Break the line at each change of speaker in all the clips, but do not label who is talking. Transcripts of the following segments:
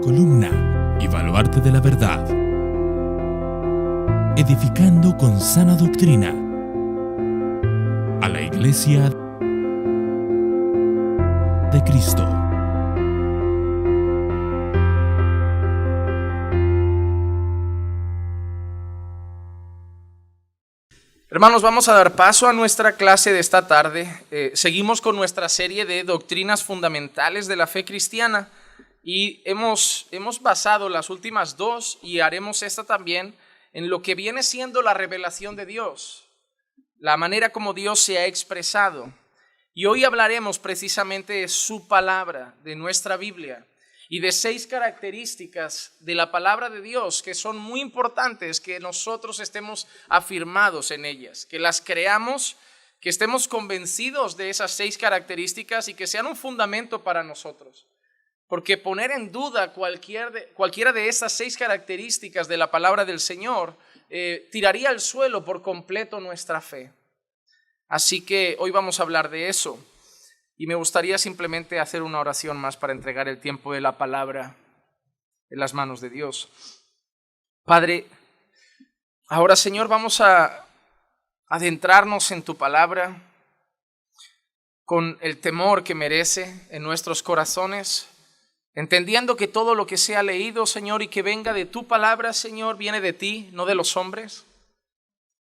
columna y baluarte de la verdad, edificando con sana doctrina a la Iglesia de Cristo.
Hermanos, vamos a dar paso a nuestra clase de esta tarde. Seguimos con nuestra serie de doctrinas fundamentales de la fe cristiana y hemos basado las últimas dos y haremos esta también en lo que viene siendo la revelación de Dios, la manera como Dios se ha expresado. Y hoy hablaremos precisamente de su palabra, de nuestra Biblia, y de 6 características de la palabra de Dios que son muy importantes que nosotros estemos afirmados en ellas, que las creamos, que estemos convencidos de esas 6 características y que sean un fundamento para nosotros. Porque poner en duda cualquiera de esas 6 características de la palabra del Señor tiraría al suelo por completo nuestra fe. Así que hoy vamos a hablar de eso. Y me gustaría simplemente hacer una oración más para entregar el tiempo de la palabra en las manos de Dios. Padre, ahora Señor vamos a adentrarnos en tu palabra con el temor que merece en nuestros corazones, entendiendo que todo lo que sea leído, Señor, y que venga de tu palabra, Señor, viene de ti, no de los hombres.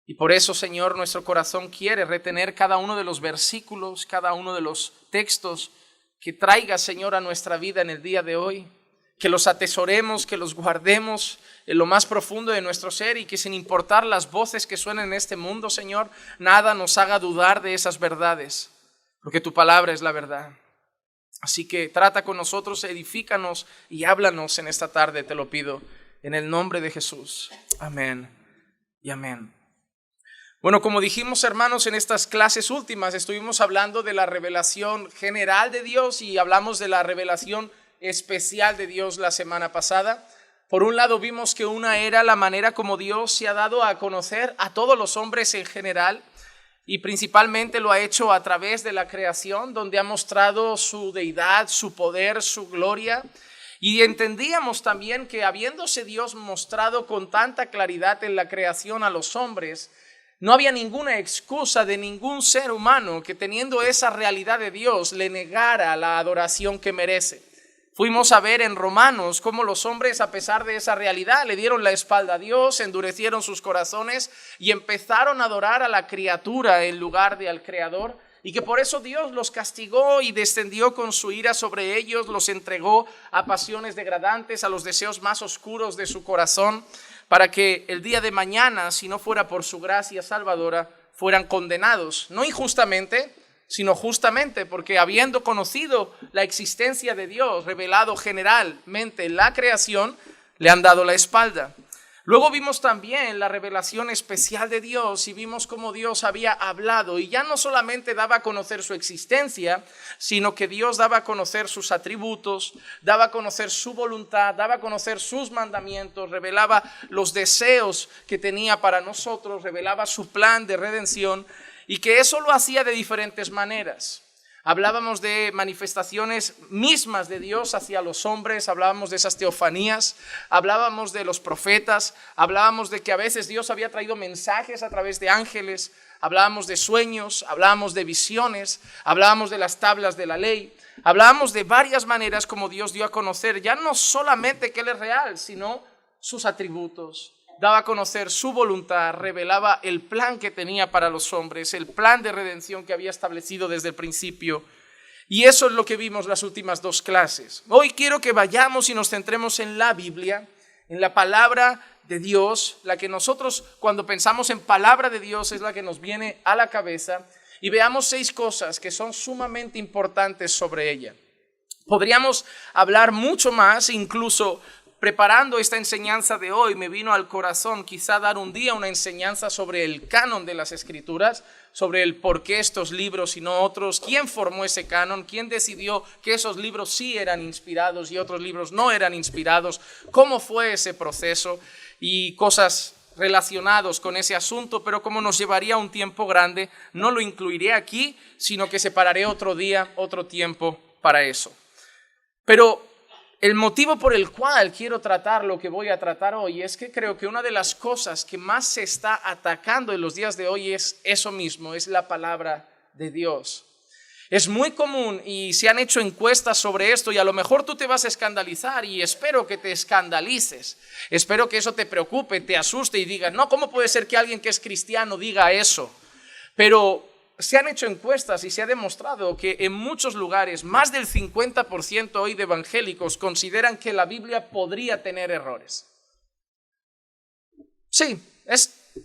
Y por eso, Señor, nuestro corazón quiere retener cada uno de los versículos, cada uno de los textos que traiga, Señor, a nuestra vida en el día de hoy, que los atesoremos, que los guardemos en lo más profundo de nuestro ser y que sin importar las voces que suenen en este mundo, Señor, nada nos haga dudar de esas verdades, porque tu palabra es la verdad. Así que trata con nosotros, edifícanos y háblanos en esta tarde, te lo pido, en el nombre de Jesús. Amén y amén. Bueno, como dijimos, hermanos, en estas clases últimas estuvimos hablando de la revelación general de Dios y hablamos de la revelación especial de Dios la semana pasada. Por un lado vimos que una era la manera como Dios se ha dado a conocer a todos los hombres en general y principalmente lo ha hecho a través de la creación, donde ha mostrado su deidad, su poder, su gloria. Y entendíamos también que habiéndose Dios mostrado con tanta claridad en la creación a los hombres, no había ninguna excusa de ningún ser humano que teniendo esa realidad de Dios le negara la adoración que merece. Fuimos a ver en Romanos cómo los hombres, a pesar de esa realidad, le dieron la espalda a Dios, endurecieron sus corazones y empezaron a adorar a la criatura en lugar de al Creador. Y que por eso Dios los castigó y descendió con su ira sobre ellos, los entregó a pasiones degradantes, a los deseos más oscuros de su corazón, para que el día de mañana, si no fuera por su gracia salvadora, fueran condenados, no injustamente, sino justamente, porque habiendo conocido la existencia de Dios revelado generalmente en la creación, le han dado la espalda. Luego vimos también la revelación especial de Dios y vimos cómo Dios había hablado y ya no solamente daba a conocer su existencia, sino que Dios daba a conocer sus atributos, daba a conocer su voluntad, daba a conocer sus mandamientos, revelaba los deseos que tenía para nosotros, revelaba su plan de redención y que eso lo hacía de diferentes maneras. Hablábamos de manifestaciones mismas de Dios hacia los hombres, hablábamos de esas teofanías, hablábamos de los profetas, hablábamos de que a veces Dios había traído mensajes a través de ángeles, hablábamos de sueños, hablábamos de visiones, hablábamos de las tablas de la ley, hablábamos de varias maneras como Dios dio a conocer ya no solamente que Él es real, sino sus atributos. Daba a conocer su voluntad, revelaba el plan que tenía para los hombres, el plan de redención que había establecido desde el principio. Y eso es lo que vimos las últimas 2 clases. Hoy quiero que vayamos y nos centremos en la Biblia, en la palabra de Dios, la que nosotros cuando pensamos en palabra de Dios es la que nos viene a la cabeza, y veamos 6 cosas que son sumamente importantes sobre ella. Podríamos hablar mucho más, incluso preparando esta enseñanza de hoy, me vino al corazón quizá dar un día una enseñanza sobre el canon de las Escrituras, sobre el por qué estos libros y no otros, quién formó ese canon, quién decidió que esos libros sí eran inspirados y otros libros no eran inspirados, cómo fue ese proceso y cosas relacionados con ese asunto, pero como nos llevaría un tiempo grande, no lo incluiré aquí, sino que separaré otro día, otro tiempo para eso. Pero el motivo por el cual quiero tratar lo que voy a tratar hoy es que creo que una de las cosas que más se está atacando en los días de hoy es eso mismo, es la palabra de Dios. Es muy común y se han hecho encuestas sobre esto y a lo mejor tú te vas a escandalizar y espero que te escandalices. Espero que eso te preocupe, te asuste y digas, no, ¿cómo puede ser que alguien que es cristiano diga eso? Pero se han hecho encuestas y se ha demostrado que en muchos lugares más del 50% hoy de evangélicos consideran que la Biblia podría tener errores. Sí,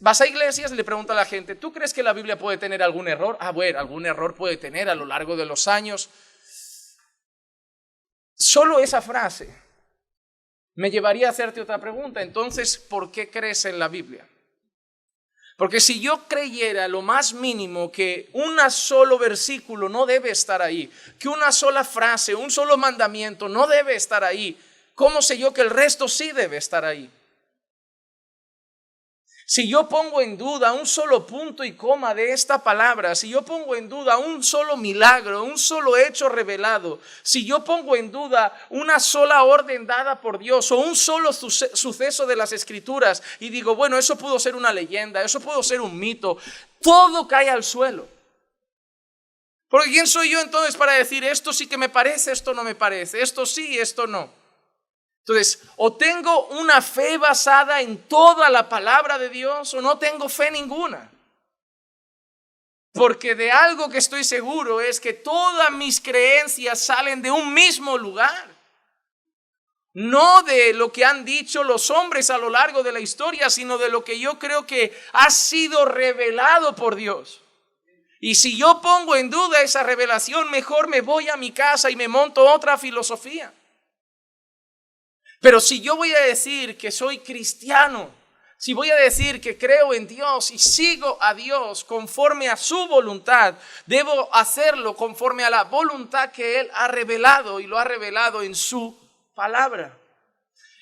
vas a iglesias y le pregunta a la gente, ¿tú crees que la Biblia puede tener algún error? Bueno, algún error puede tener a lo largo de los años. Solo esa frase me llevaría a hacerte otra pregunta. Entonces, ¿por qué crees en la Biblia? Porque si yo creyera lo más mínimo que un solo versículo no debe estar ahí, que una sola frase, un solo mandamiento no debe estar ahí, ¿cómo sé yo que el resto sí debe estar ahí? Si yo pongo en duda un solo punto y coma de esta palabra, si yo pongo en duda un solo milagro, un solo hecho revelado, si yo pongo en duda una sola orden dada por Dios o un solo suceso de las Escrituras y digo, bueno, eso pudo ser una leyenda, eso pudo ser un mito, todo cae al suelo. Porque ¿quién soy yo entonces para decir esto sí que me parece, esto no me parece, esto sí, esto no? Entonces, o tengo una fe basada en toda la palabra de Dios o no tengo fe ninguna. Porque de algo que estoy seguro es que todas mis creencias salen de un mismo lugar. No de lo que han dicho los hombres a lo largo de la historia, sino de lo que yo creo que ha sido revelado por Dios. Y si yo pongo en duda esa revelación, mejor me voy a mi casa y me monto otra filosofía. Pero si yo voy a decir que soy cristiano, si voy a decir que creo en Dios y sigo a Dios conforme a su voluntad, debo hacerlo conforme a la voluntad que Él ha revelado y lo ha revelado en su palabra.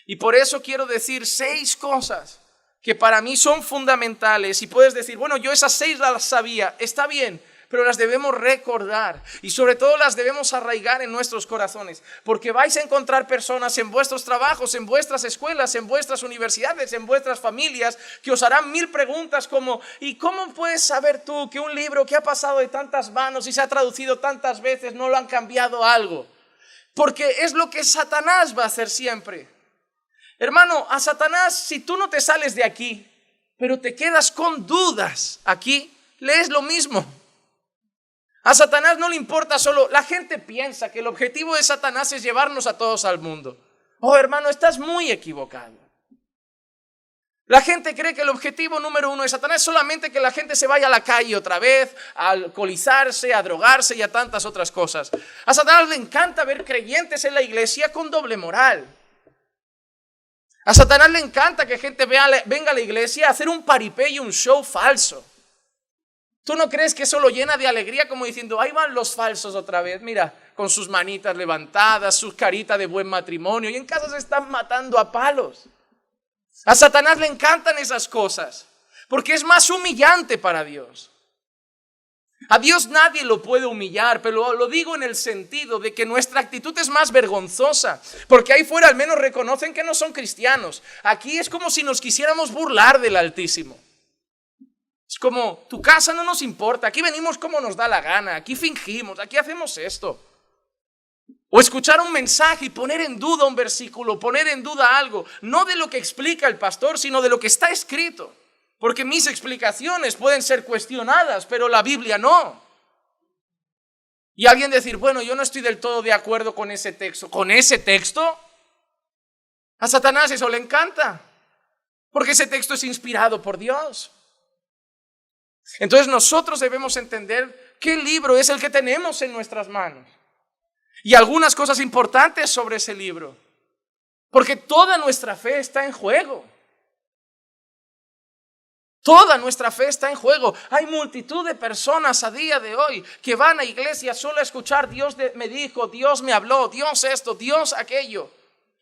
Y por eso quiero decir 6 cosas que para mí son fundamentales. Y puedes decir, bueno, yo esas 6 las sabía, está bien, pero las debemos recordar y sobre todo las debemos arraigar en nuestros corazones, porque vais a encontrar personas en vuestros trabajos, en vuestras escuelas, en vuestras universidades, en vuestras familias, que os harán 1000 preguntas como, ¿y cómo puedes saber tú que un libro que ha pasado de tantas manos y se ha traducido tantas veces no lo han cambiado algo? Porque es lo que Satanás va a hacer siempre. Hermano, a Satanás, si tú no te sales de aquí, pero te quedas con dudas aquí, lees lo mismo. A Satanás no le importa solo, la gente piensa que el objetivo de Satanás es llevarnos a todos al mundo. Oh, hermano, estás muy equivocado. La gente cree que el objetivo número 1 de Satanás es solamente que la gente se vaya a la calle otra vez, a alcoholizarse, a drogarse y a tantas otras cosas. A Satanás le encanta ver creyentes en la iglesia con doble moral. A Satanás le encanta que gente venga a la iglesia a hacer un paripé y un show falso. ¿Tú no crees que eso lo llena de alegría como diciendo, ahí van los falsos otra vez? Mira, con sus manitas levantadas, sus caritas de buen matrimonio y en casa se están matando a palos. A Satanás le encantan esas cosas porque es más humillante para Dios. A Dios nadie lo puede humillar, pero lo digo en el sentido de que nuestra actitud es más vergonzosa, porque ahí fuera al menos reconocen que no son cristianos. Aquí es como si nos quisiéramos burlar del Altísimo. Es como, tu casa no nos importa, aquí venimos como nos da la gana, aquí fingimos, aquí hacemos esto. O escuchar un mensaje y poner en duda un versículo, poner en duda algo, no de lo que explica el pastor, sino de lo que está escrito. Porque mis explicaciones pueden ser cuestionadas, pero la Biblia no. Y alguien decir, bueno, yo no estoy del todo de acuerdo con ese texto. ¿Con ese texto? A Satanás eso le encanta, porque ese texto es inspirado por Dios. Entonces nosotros debemos entender qué libro es el que tenemos en nuestras manos. Y algunas cosas importantes sobre ese libro. Porque toda nuestra fe está en juego. Toda nuestra fe está en juego. Hay multitud de personas a día de hoy que van a iglesias solo a escuchar Dios me dijo, Dios me habló, Dios esto, Dios aquello.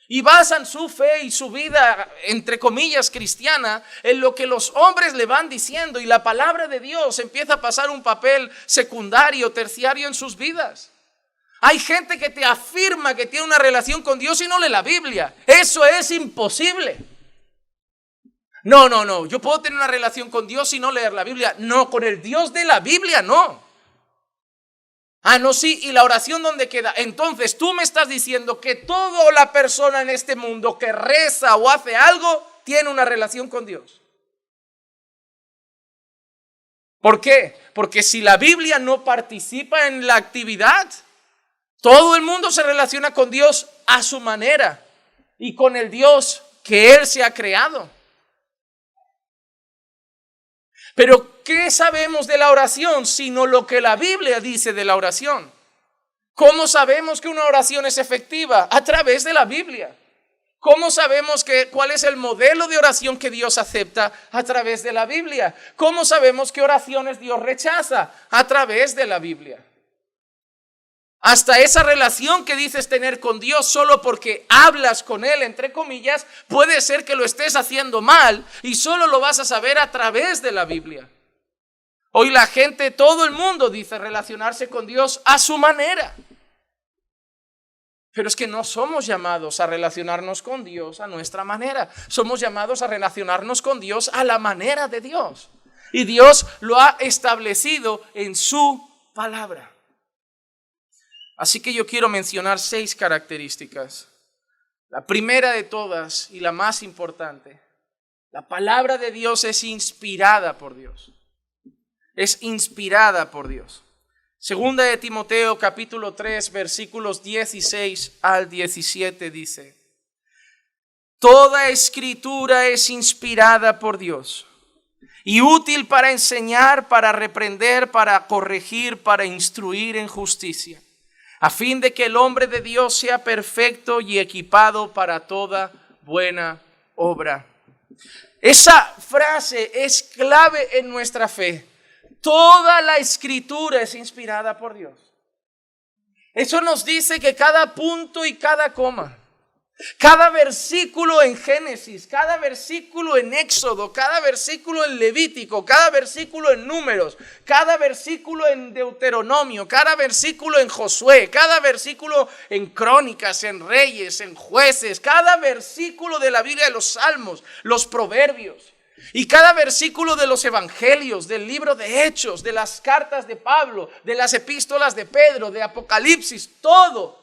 Y basan su fe y su vida, entre comillas, cristiana, en lo que los hombres le van diciendo. Y la palabra de Dios empieza a pasar un papel secundario, terciario en sus vidas. Hay gente que te afirma que tiene una relación con Dios y no lee la Biblia. Eso es imposible. No, yo puedo tener una relación con Dios y no leer la Biblia. No, con el Dios de la Biblia no. Ah, no, sí, ¿y la oración dónde queda? Entonces tú me estás diciendo que toda la persona en este mundo que reza o hace algo tiene una relación con Dios. ¿Por qué? Porque si la Biblia no participa en la actividad, todo el mundo se relaciona con Dios a su manera y con el Dios que Él se ha creado. Pero ¿qué sabemos de la oración sino lo que la Biblia dice de la oración? ¿Cómo sabemos que una oración es efectiva? A través de la Biblia. ¿Cómo sabemos cuál es el modelo de oración que Dios acepta? A través de la Biblia. ¿Cómo sabemos qué oraciones Dios rechaza? A través de la Biblia. Hasta esa relación que dices tener con Dios solo porque hablas con Él, entre comillas, puede ser que lo estés haciendo mal y solo lo vas a saber a través de la Biblia. Hoy la gente, todo el mundo dice relacionarse con Dios a su manera. Pero es que no somos llamados a relacionarnos con Dios a nuestra manera. Somos llamados a relacionarnos con Dios a la manera de Dios. Y Dios lo ha establecido en su palabra. Así que yo quiero mencionar 6 características. La primera de todas y la más importante, la palabra de Dios es inspirada por Dios. Es inspirada por Dios. Segunda de Timoteo capítulo 3 versículos 16 al 17 dice: Toda escritura es inspirada por Dios y útil para enseñar, para reprender, para corregir, para instruir en justicia, a fin de que el hombre de Dios sea perfecto y equipado para toda buena obra. Esa frase es clave en nuestra fe. Toda la escritura es inspirada por Dios. Eso nos dice que cada punto y cada coma, cada versículo en Génesis, cada versículo en Éxodo, cada versículo en Levítico, cada versículo en Números, cada versículo en Deuteronomio, cada versículo en Josué, cada versículo en Crónicas, en Reyes, en Jueces, cada versículo de la Biblia de los Salmos, los Proverbios y cada versículo de los Evangelios, del libro de Hechos, de las cartas de Pablo, de las epístolas de Pedro, de Apocalipsis, todo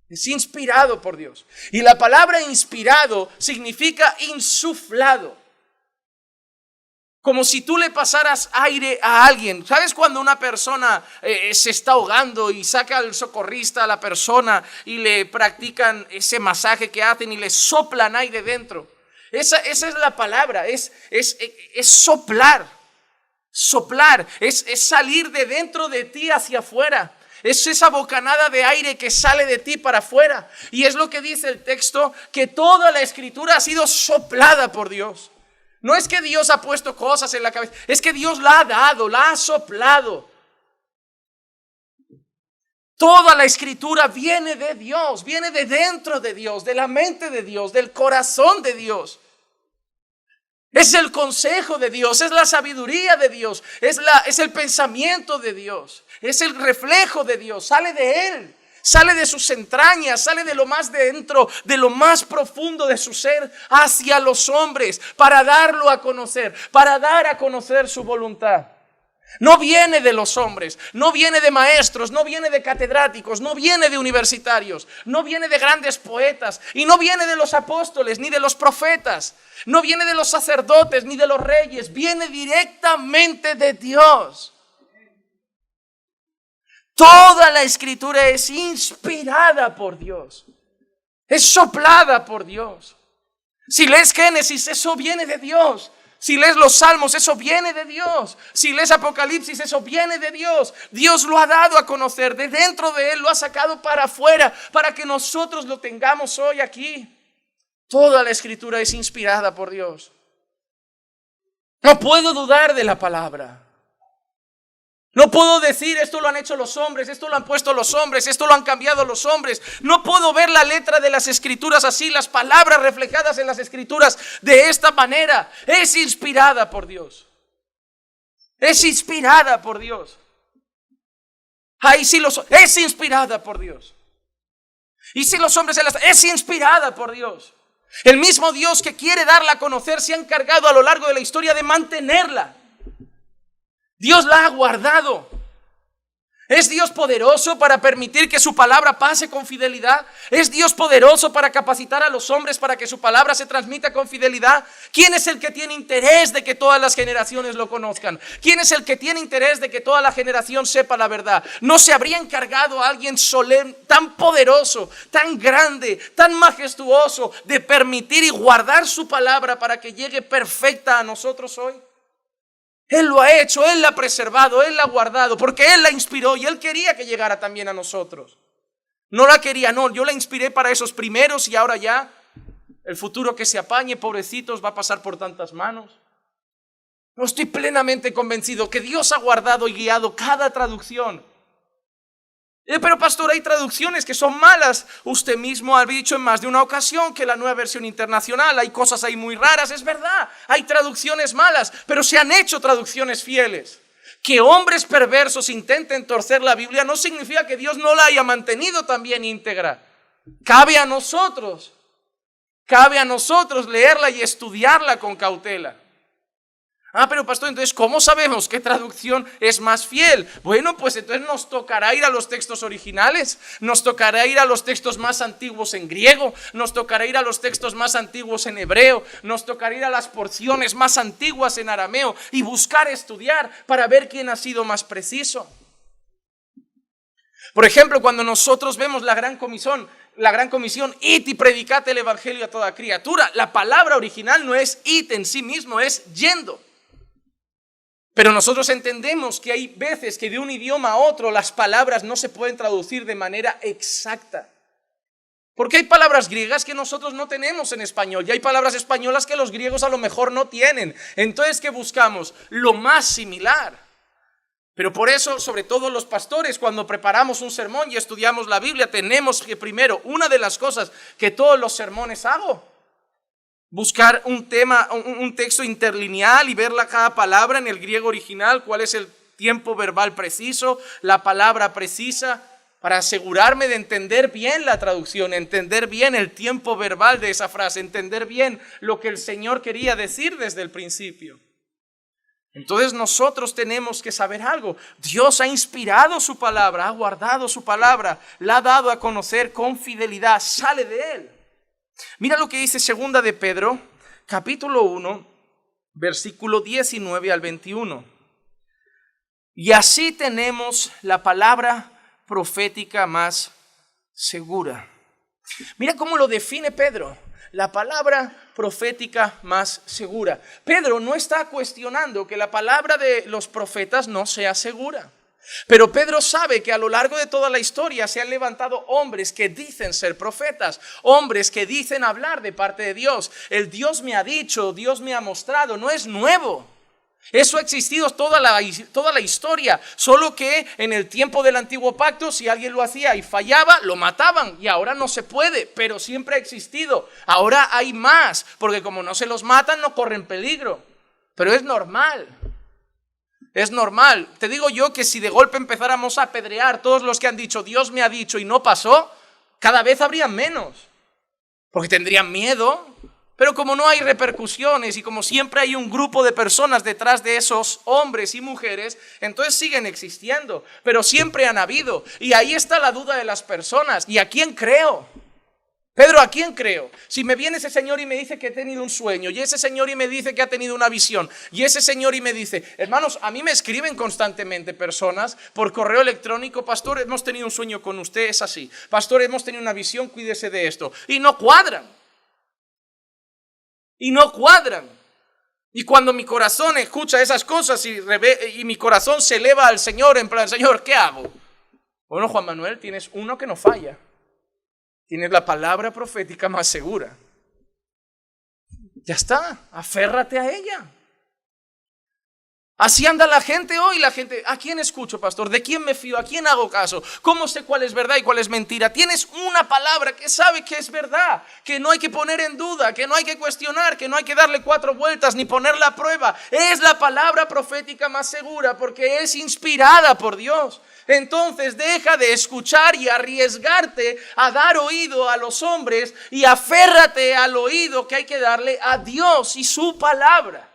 es inspirado por Dios. Y la palabra inspirado significa insuflado. Como si tú le pasaras aire a alguien. ¿Sabes cuando una persona se está ahogando y saca al socorrista a la persona y le practican ese masaje que hacen y le soplan aire dentro? Esa es la palabra, es soplar. Soplar, es salir de dentro de ti hacia afuera. Es esa bocanada de aire que sale de ti para afuera. Y es lo que dice el texto, que toda la escritura ha sido soplada por Dios. No es que Dios ha puesto cosas en la cabeza, es que Dios la ha dado, la ha soplado. Toda la escritura viene de Dios, viene de dentro de Dios, de la mente de Dios, del corazón de Dios. Es el consejo de Dios, es la sabiduría de Dios, es el pensamiento de Dios, es el reflejo de Dios, sale de Él, sale de sus entrañas, sale de lo más dentro, de lo más profundo de su ser hacia los hombres para darlo a conocer, para dar a conocer su voluntad. No viene de los hombres, no viene de maestros, no viene de catedráticos, no viene de universitarios, no viene de grandes poetas y no viene de los apóstoles ni de los profetas, no viene de los sacerdotes ni de los reyes, viene directamente de Dios. Toda la escritura es inspirada por Dios, es soplada por Dios. Si lees Génesis, eso viene de Dios. Si lees los Salmos, eso viene de Dios. Si lees Apocalipsis, eso viene de Dios. Dios lo ha dado a conocer. De dentro de Él lo ha sacado para afuera, para que nosotros lo tengamos hoy aquí. Toda la escritura es inspirada por Dios. No puedo dudar de la palabra. No puedo decir esto lo han hecho los hombres, esto lo han puesto los hombres, esto lo han cambiado los hombres. No puedo ver la letra de las escrituras así, las palabras reflejadas en las escrituras de esta manera. Es inspirada por Dios. Es inspirada por Dios. Ay, sí, es inspirada por Dios. Y si los hombres es inspirada por Dios. El mismo Dios que quiere darla a conocer se ha encargado a lo largo de la historia de mantenerla. Dios la ha guardado. ¿Es Dios poderoso para permitir que su palabra pase con fidelidad? ¿Es Dios poderoso para capacitar a los hombres para que su palabra se transmita con fidelidad? ¿Quién es el que tiene interés de que todas las generaciones lo conozcan? ¿Quién es el que tiene interés de que toda la generación sepa la verdad? ¿No se habría encargado a alguien solemne, tan poderoso, tan grande, tan majestuoso, de permitir y guardar su palabra para que llegue perfecta a nosotros hoy? Él lo ha hecho, Él la ha preservado, Él la ha guardado, porque Él la inspiró y Él quería que llegara también a nosotros. No la quería, no, yo la inspiré para esos primeros y ahora ya el futuro que se apañe, pobrecitos, va a pasar por tantas manos. No, estoy plenamente convencido que Dios ha guardado y guiado cada traducción. Pero pastor, hay traducciones que son malas. Usted mismo ha dicho en más de una ocasión que la Nueva Versión Internacional, hay cosas ahí muy raras, es verdad. Hay traducciones malas, pero se han hecho traducciones fieles. Que hombres perversos intenten torcer la Biblia no significa que Dios no la haya mantenido también íntegra. Cabe a nosotros leerla y estudiarla con cautela. Pero pastor, entonces, ¿cómo sabemos qué traducción es más fiel? Bueno, pues entonces nos tocará ir a los textos originales, nos tocará ir a los textos más antiguos en griego, nos tocará ir a los textos más antiguos en hebreo, nos tocará ir a las porciones más antiguas en arameo y buscar estudiar para ver quién ha sido más preciso. Por ejemplo, cuando nosotros vemos la gran comisión, id y predicad el evangelio a toda criatura, la palabra original no es id en sí mismo, es yendo. Pero nosotros entendemos que hay veces que de un idioma a otro las palabras no se pueden traducir de manera exacta. Porque hay palabras griegas que nosotros no tenemos en español y hay palabras españolas que los griegos a lo mejor no tienen. Entonces, ¿qué buscamos? Lo más similar. Pero por eso, sobre todo los pastores, cuando preparamos un sermón y estudiamos la Biblia, tenemos que primero, una de las cosas que todos los sermones hago, buscar un texto interlineal y ver cada palabra en el griego original, cuál es el tiempo verbal preciso, la palabra precisa, para asegurarme de entender bien la traducción, entender bien el tiempo verbal de esa frase, entender bien lo que el Señor quería decir desde el principio. Entonces nosotros tenemos que saber algo. Dios ha inspirado su palabra, ha guardado su palabra, la ha dado a conocer con fidelidad, sale de Él. Mira lo que dice 2 de Pedro, capítulo 1, versículo 19 al 21. Y así tenemos la palabra profética más segura. Mira cómo lo define Pedro, la palabra profética más segura. Pedro no está cuestionando que la palabra de los profetas no sea segura. Pero Pedro sabe que a lo largo de toda la historia se han levantado hombres que dicen ser profetas, hombres que dicen hablar de parte de Dios. El Dios me ha dicho, Dios me ha mostrado, no es nuevo. Eso ha existido toda la historia, solo que en el tiempo del antiguo pacto, si alguien lo hacía y fallaba, lo mataban y ahora no se puede, pero siempre ha existido. Ahora hay más, porque como no se los matan, no corren peligro, pero es normal. Es normal. Te digo yo que si de golpe empezáramos a apedrear todos los que han dicho Dios me ha dicho y no pasó, cada vez habrían menos, porque tendrían miedo. Pero como no hay repercusiones y como siempre hay un grupo de personas detrás de esos hombres y mujeres, entonces siguen existiendo, pero siempre han habido. Y ahí está la duda de las personas. ¿Y a quién creo? Pedro, ¿a quién creo? Si me viene ese señor y me dice que he tenido un sueño, y ese señor y me dice que ha tenido una visión, y ese señor y me dice, hermanos, a mí me escriben constantemente personas por correo electrónico, pastor, hemos tenido un sueño con usted, es así, pastor, hemos tenido una visión, cuídese de esto, y no cuadran. Y cuando mi corazón escucha esas cosas y mi corazón se eleva al Señor, en plan, Señor, ¿qué hago? Bueno, Juan Manuel, tienes uno que no falla. Tienes la palabra profética más segura. Ya está, aférrate a ella. Así anda la gente hoy, ¿a quién escucho, pastor? ¿De quién me fío? ¿A quién hago caso? ¿Cómo sé cuál es verdad y cuál es mentira? Tienes una palabra que sabe que es verdad, que no hay que poner en duda, que no hay que cuestionar, que no hay que darle 4 vueltas ni ponerla a prueba. Es la palabra profética más segura porque es inspirada por Dios. Entonces deja de escuchar y arriesgarte a dar oído a los hombres y aférrate al oído que hay que darle a Dios y su palabra.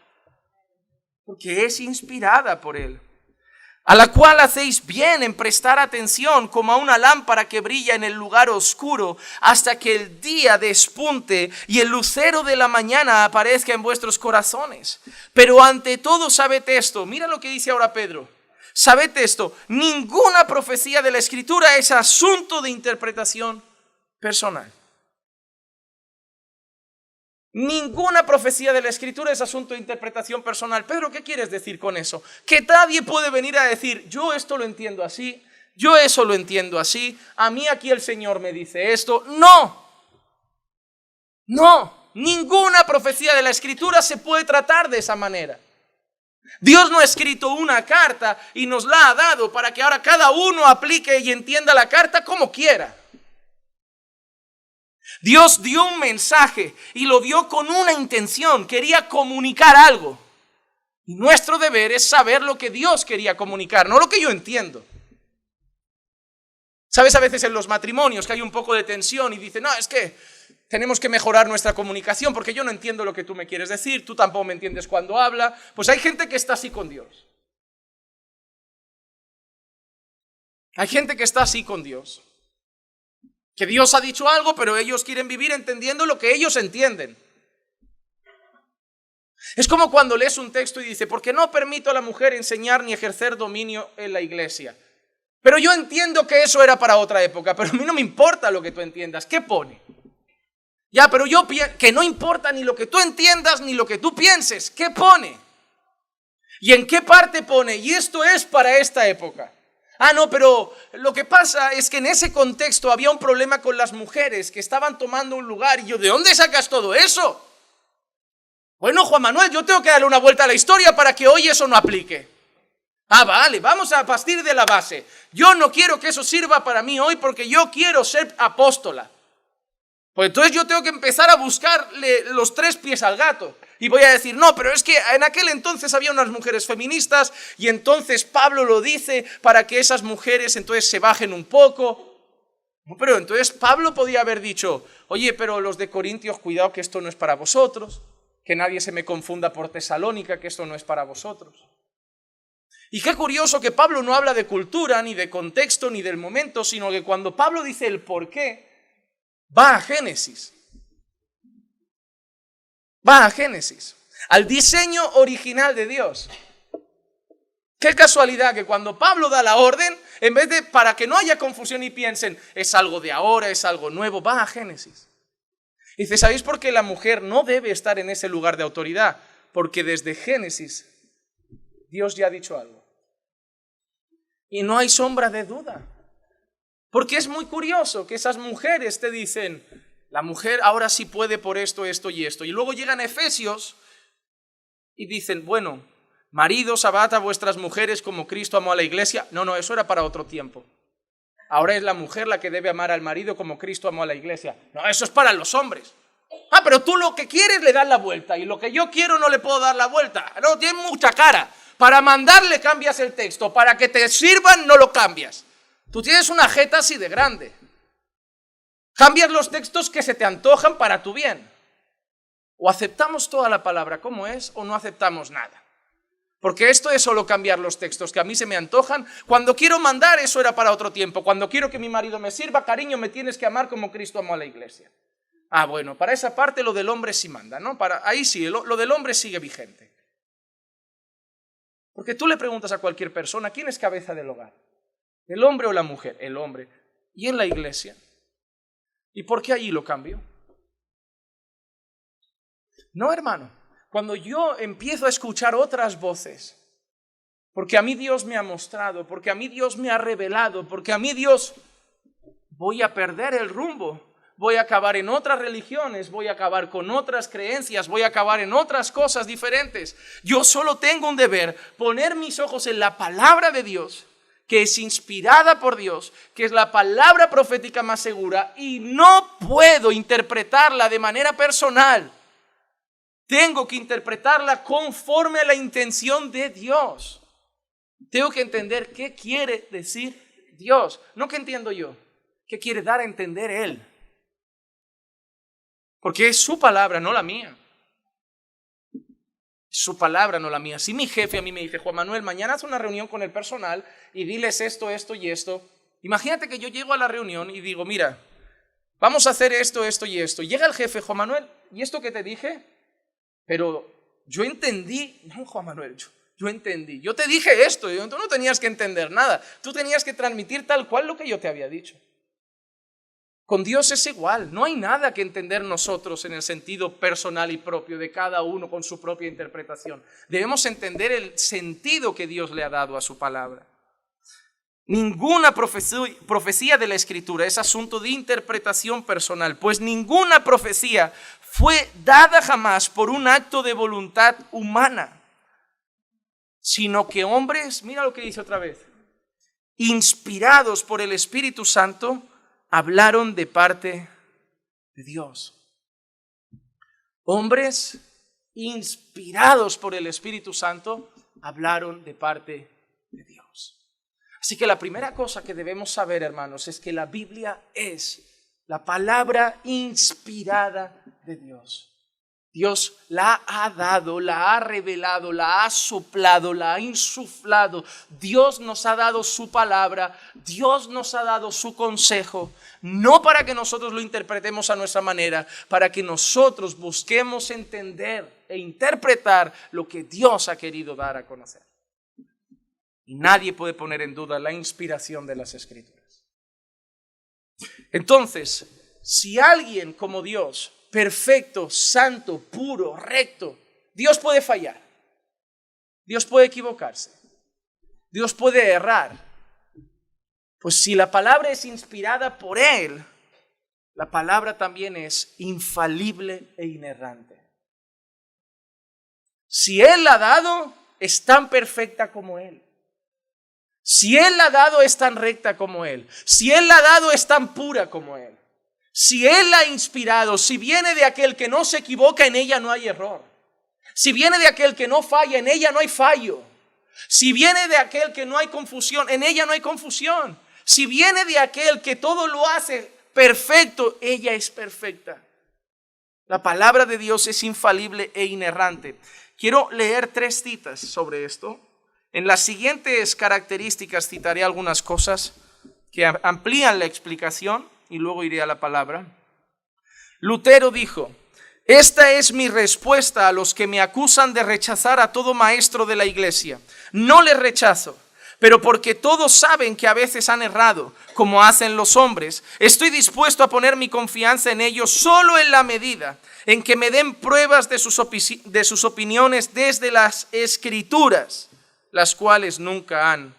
Porque es inspirada por Él, a la cual hacéis bien en prestar atención como a una lámpara que brilla en el lugar oscuro hasta que el día despunte y el lucero de la mañana aparezca en vuestros corazones. Pero ante todo sabed esto, mira lo que dice ahora Pedro, sabed esto, ninguna profecía de la Escritura es asunto de interpretación personal. Ninguna profecía de la Escritura es asunto de interpretación personal. Pedro, ¿qué quieres decir con eso? Que nadie puede venir a decir, yo esto lo entiendo así, yo eso lo entiendo así, a mí aquí el Señor me dice esto. No, ninguna profecía de la Escritura se puede tratar de esa manera. Dios no ha escrito una carta y nos la ha dado para que ahora cada uno aplique y entienda la carta como quiera. Dios dio un mensaje y lo dio con una intención, quería comunicar algo. Y nuestro deber es saber lo que Dios quería comunicar, no lo que yo entiendo. ¿Sabes? A veces en los matrimonios que hay un poco de tensión y dicen, no, es que tenemos que mejorar nuestra comunicación porque yo no entiendo lo que tú me quieres decir, tú tampoco me entiendes cuando habla. Pues hay gente que está así con Dios. Hay gente que está así con Dios. Que Dios ha dicho algo, pero ellos quieren vivir entendiendo lo que ellos entienden. Es como cuando lees un texto y dice, porque no permito a la mujer enseñar ni ejercer dominio en la iglesia. Pero yo entiendo que eso era para otra época, pero a mí no me importa lo que tú entiendas. ¿Qué pone? Ya, pero yo pienso que no importa ni lo que tú entiendas ni lo que tú pienses. ¿Qué pone? ¿Y en qué parte pone? Y esto es para esta época. Ah, no, pero lo que pasa es que en ese contexto había un problema con las mujeres que estaban tomando un lugar. Y yo, ¿de dónde sacas todo eso? Bueno, Juan Manuel, yo tengo que darle una vuelta a la historia para que hoy eso no aplique. Ah, vale, vamos a partir de la base. Yo no quiero que eso sirva para mí hoy porque yo quiero ser apóstola. Pues entonces yo tengo que empezar a buscarle los 3 pies al gato. Y voy a decir, no, pero es que en aquel entonces había unas mujeres feministas y entonces Pablo lo dice para que esas mujeres entonces se bajen un poco. No, pero entonces Pablo podía haber dicho, oye, pero los de Corintios, cuidado que esto no es para vosotros, que nadie se me confunda por Tesalónica, que esto no es para vosotros. Y qué curioso que Pablo no habla de cultura, ni de contexto, ni del momento, sino que cuando Pablo dice el por qué, va a Génesis. Va a Génesis, al diseño original de Dios. Qué casualidad que cuando Pablo da la orden, en vez de, para que no haya confusión y piensen, es algo de ahora, es algo nuevo, va a Génesis. Y dice, ¿sabéis por qué la mujer no debe estar en ese lugar de autoridad? Porque desde Génesis, Dios ya ha dicho algo. Y no hay sombra de duda. Porque es muy curioso que esas mujeres te dicen, la mujer ahora sí puede por esto, esto y esto. Y luego llegan a Efesios y dicen, bueno, maridos, amad a vuestras mujeres como Cristo amó a la iglesia. No, eso era para otro tiempo. Ahora es la mujer la que debe amar al marido como Cristo amó a la iglesia. No, eso es para los hombres. Ah, pero tú lo que quieres le das la vuelta y lo que yo quiero no le puedo dar la vuelta. No, tiene mucha cara. Para mandarle cambias el texto, para que te sirvan no lo cambias. Tú tienes una jeta así de grande. Cambias los textos que se te antojan para tu bien. O aceptamos toda la palabra como es o no aceptamos nada. Porque esto es solo cambiar los textos que a mí se me antojan. Cuando quiero mandar, eso era para otro tiempo. Cuando quiero que mi marido me sirva, cariño, me tienes que amar como Cristo amó a la iglesia. Ah, bueno, para esa parte lo del hombre sí manda, ¿no? Ahí sí, lo del hombre sigue vigente. Porque tú le preguntas a cualquier persona, ¿quién es cabeza del hogar? ¿El hombre o la mujer? El hombre. ¿Y en la iglesia? ¿Y por qué allí lo cambio? No, hermano. Cuando yo empiezo a escuchar otras voces, porque a mí Dios me ha mostrado, porque a mí Dios me ha revelado, porque a mí Dios, voy a perder el rumbo, voy a acabar en otras religiones, voy a acabar con otras creencias, voy a acabar en otras cosas diferentes. Yo solo tengo un deber, poner mis ojos en la palabra de Dios, que es inspirada por Dios, que es la palabra profética más segura, y no puedo interpretarla de manera personal. Tengo que interpretarla conforme a la intención de Dios. Tengo que entender qué quiere decir Dios, no qué entiendo yo, qué quiere dar a entender Él. Porque es su palabra, no la mía. Su palabra, no la mía. Si mi jefe a mí me dice, Juan Manuel, mañana haz una reunión con el personal y diles esto, esto y esto. Imagínate que yo llego a la reunión y digo, mira, vamos a hacer esto, esto y esto. Llega el jefe, Juan Manuel, ¿y esto que te dije? Pero yo entendí. No, Juan Manuel, yo entendí. Yo te dije esto, tú no tenías que entender nada. Tú tenías que transmitir tal cual lo que yo te había dicho. Con Dios es igual, no hay nada que entender nosotros en el sentido personal y propio de cada uno con su propia interpretación. Debemos entender el sentido que Dios le ha dado a su palabra. Ninguna profecía de la Escritura es asunto de interpretación personal, pues ninguna profecía fue dada jamás por un acto de voluntad humana, sino que hombres, mira lo que dice otra vez, inspirados por el Espíritu Santo, hablaron de parte de Dios. Hombres inspirados por el Espíritu Santo hablaron de parte de Dios. Así que la primera cosa que debemos saber, hermanos, es que la Biblia es la palabra inspirada de Dios. Dios la ha dado, la ha revelado, la ha soplado, la ha insuflado. Dios nos ha dado su palabra, Dios nos ha dado su consejo, no para que nosotros lo interpretemos a nuestra manera, para que nosotros busquemos entender e interpretar lo que Dios ha querido dar a conocer. Y nadie puede poner en duda la inspiración de las Escrituras. Entonces, si alguien como Dios, perfecto, santo, puro, recto, Dios puede fallar, Dios puede equivocarse, Dios puede errar. Pues si la palabra es inspirada por Él, la palabra también es infalible e inerrante. Si Él la ha dado, es tan perfecta como Él. Si Él la ha dado, es tan recta como Él. Si Él la ha dado, es tan pura como Él. Si Él la ha inspirado, si viene de aquel que no se equivoca, en ella no hay error. Si viene de aquel que no falla, en ella no hay fallo. Si viene de aquel que no hay confusión, en ella no hay confusión. Si viene de aquel que todo lo hace perfecto, ella es perfecta. La palabra de Dios es infalible e inerrante. Quiero leer 3 citas sobre esto. En las siguientes características citaré algunas cosas que amplían la explicación y luego iré a la palabra. Lutero dijo: esta es mi respuesta a los que me acusan de rechazar a todo maestro de la iglesia. No les rechazo, pero porque todos saben que a veces han errado, como hacen los hombres, estoy dispuesto a poner mi confianza en ellos solo en la medida en que me den pruebas de sus opiniones desde las Escrituras, las cuales nunca han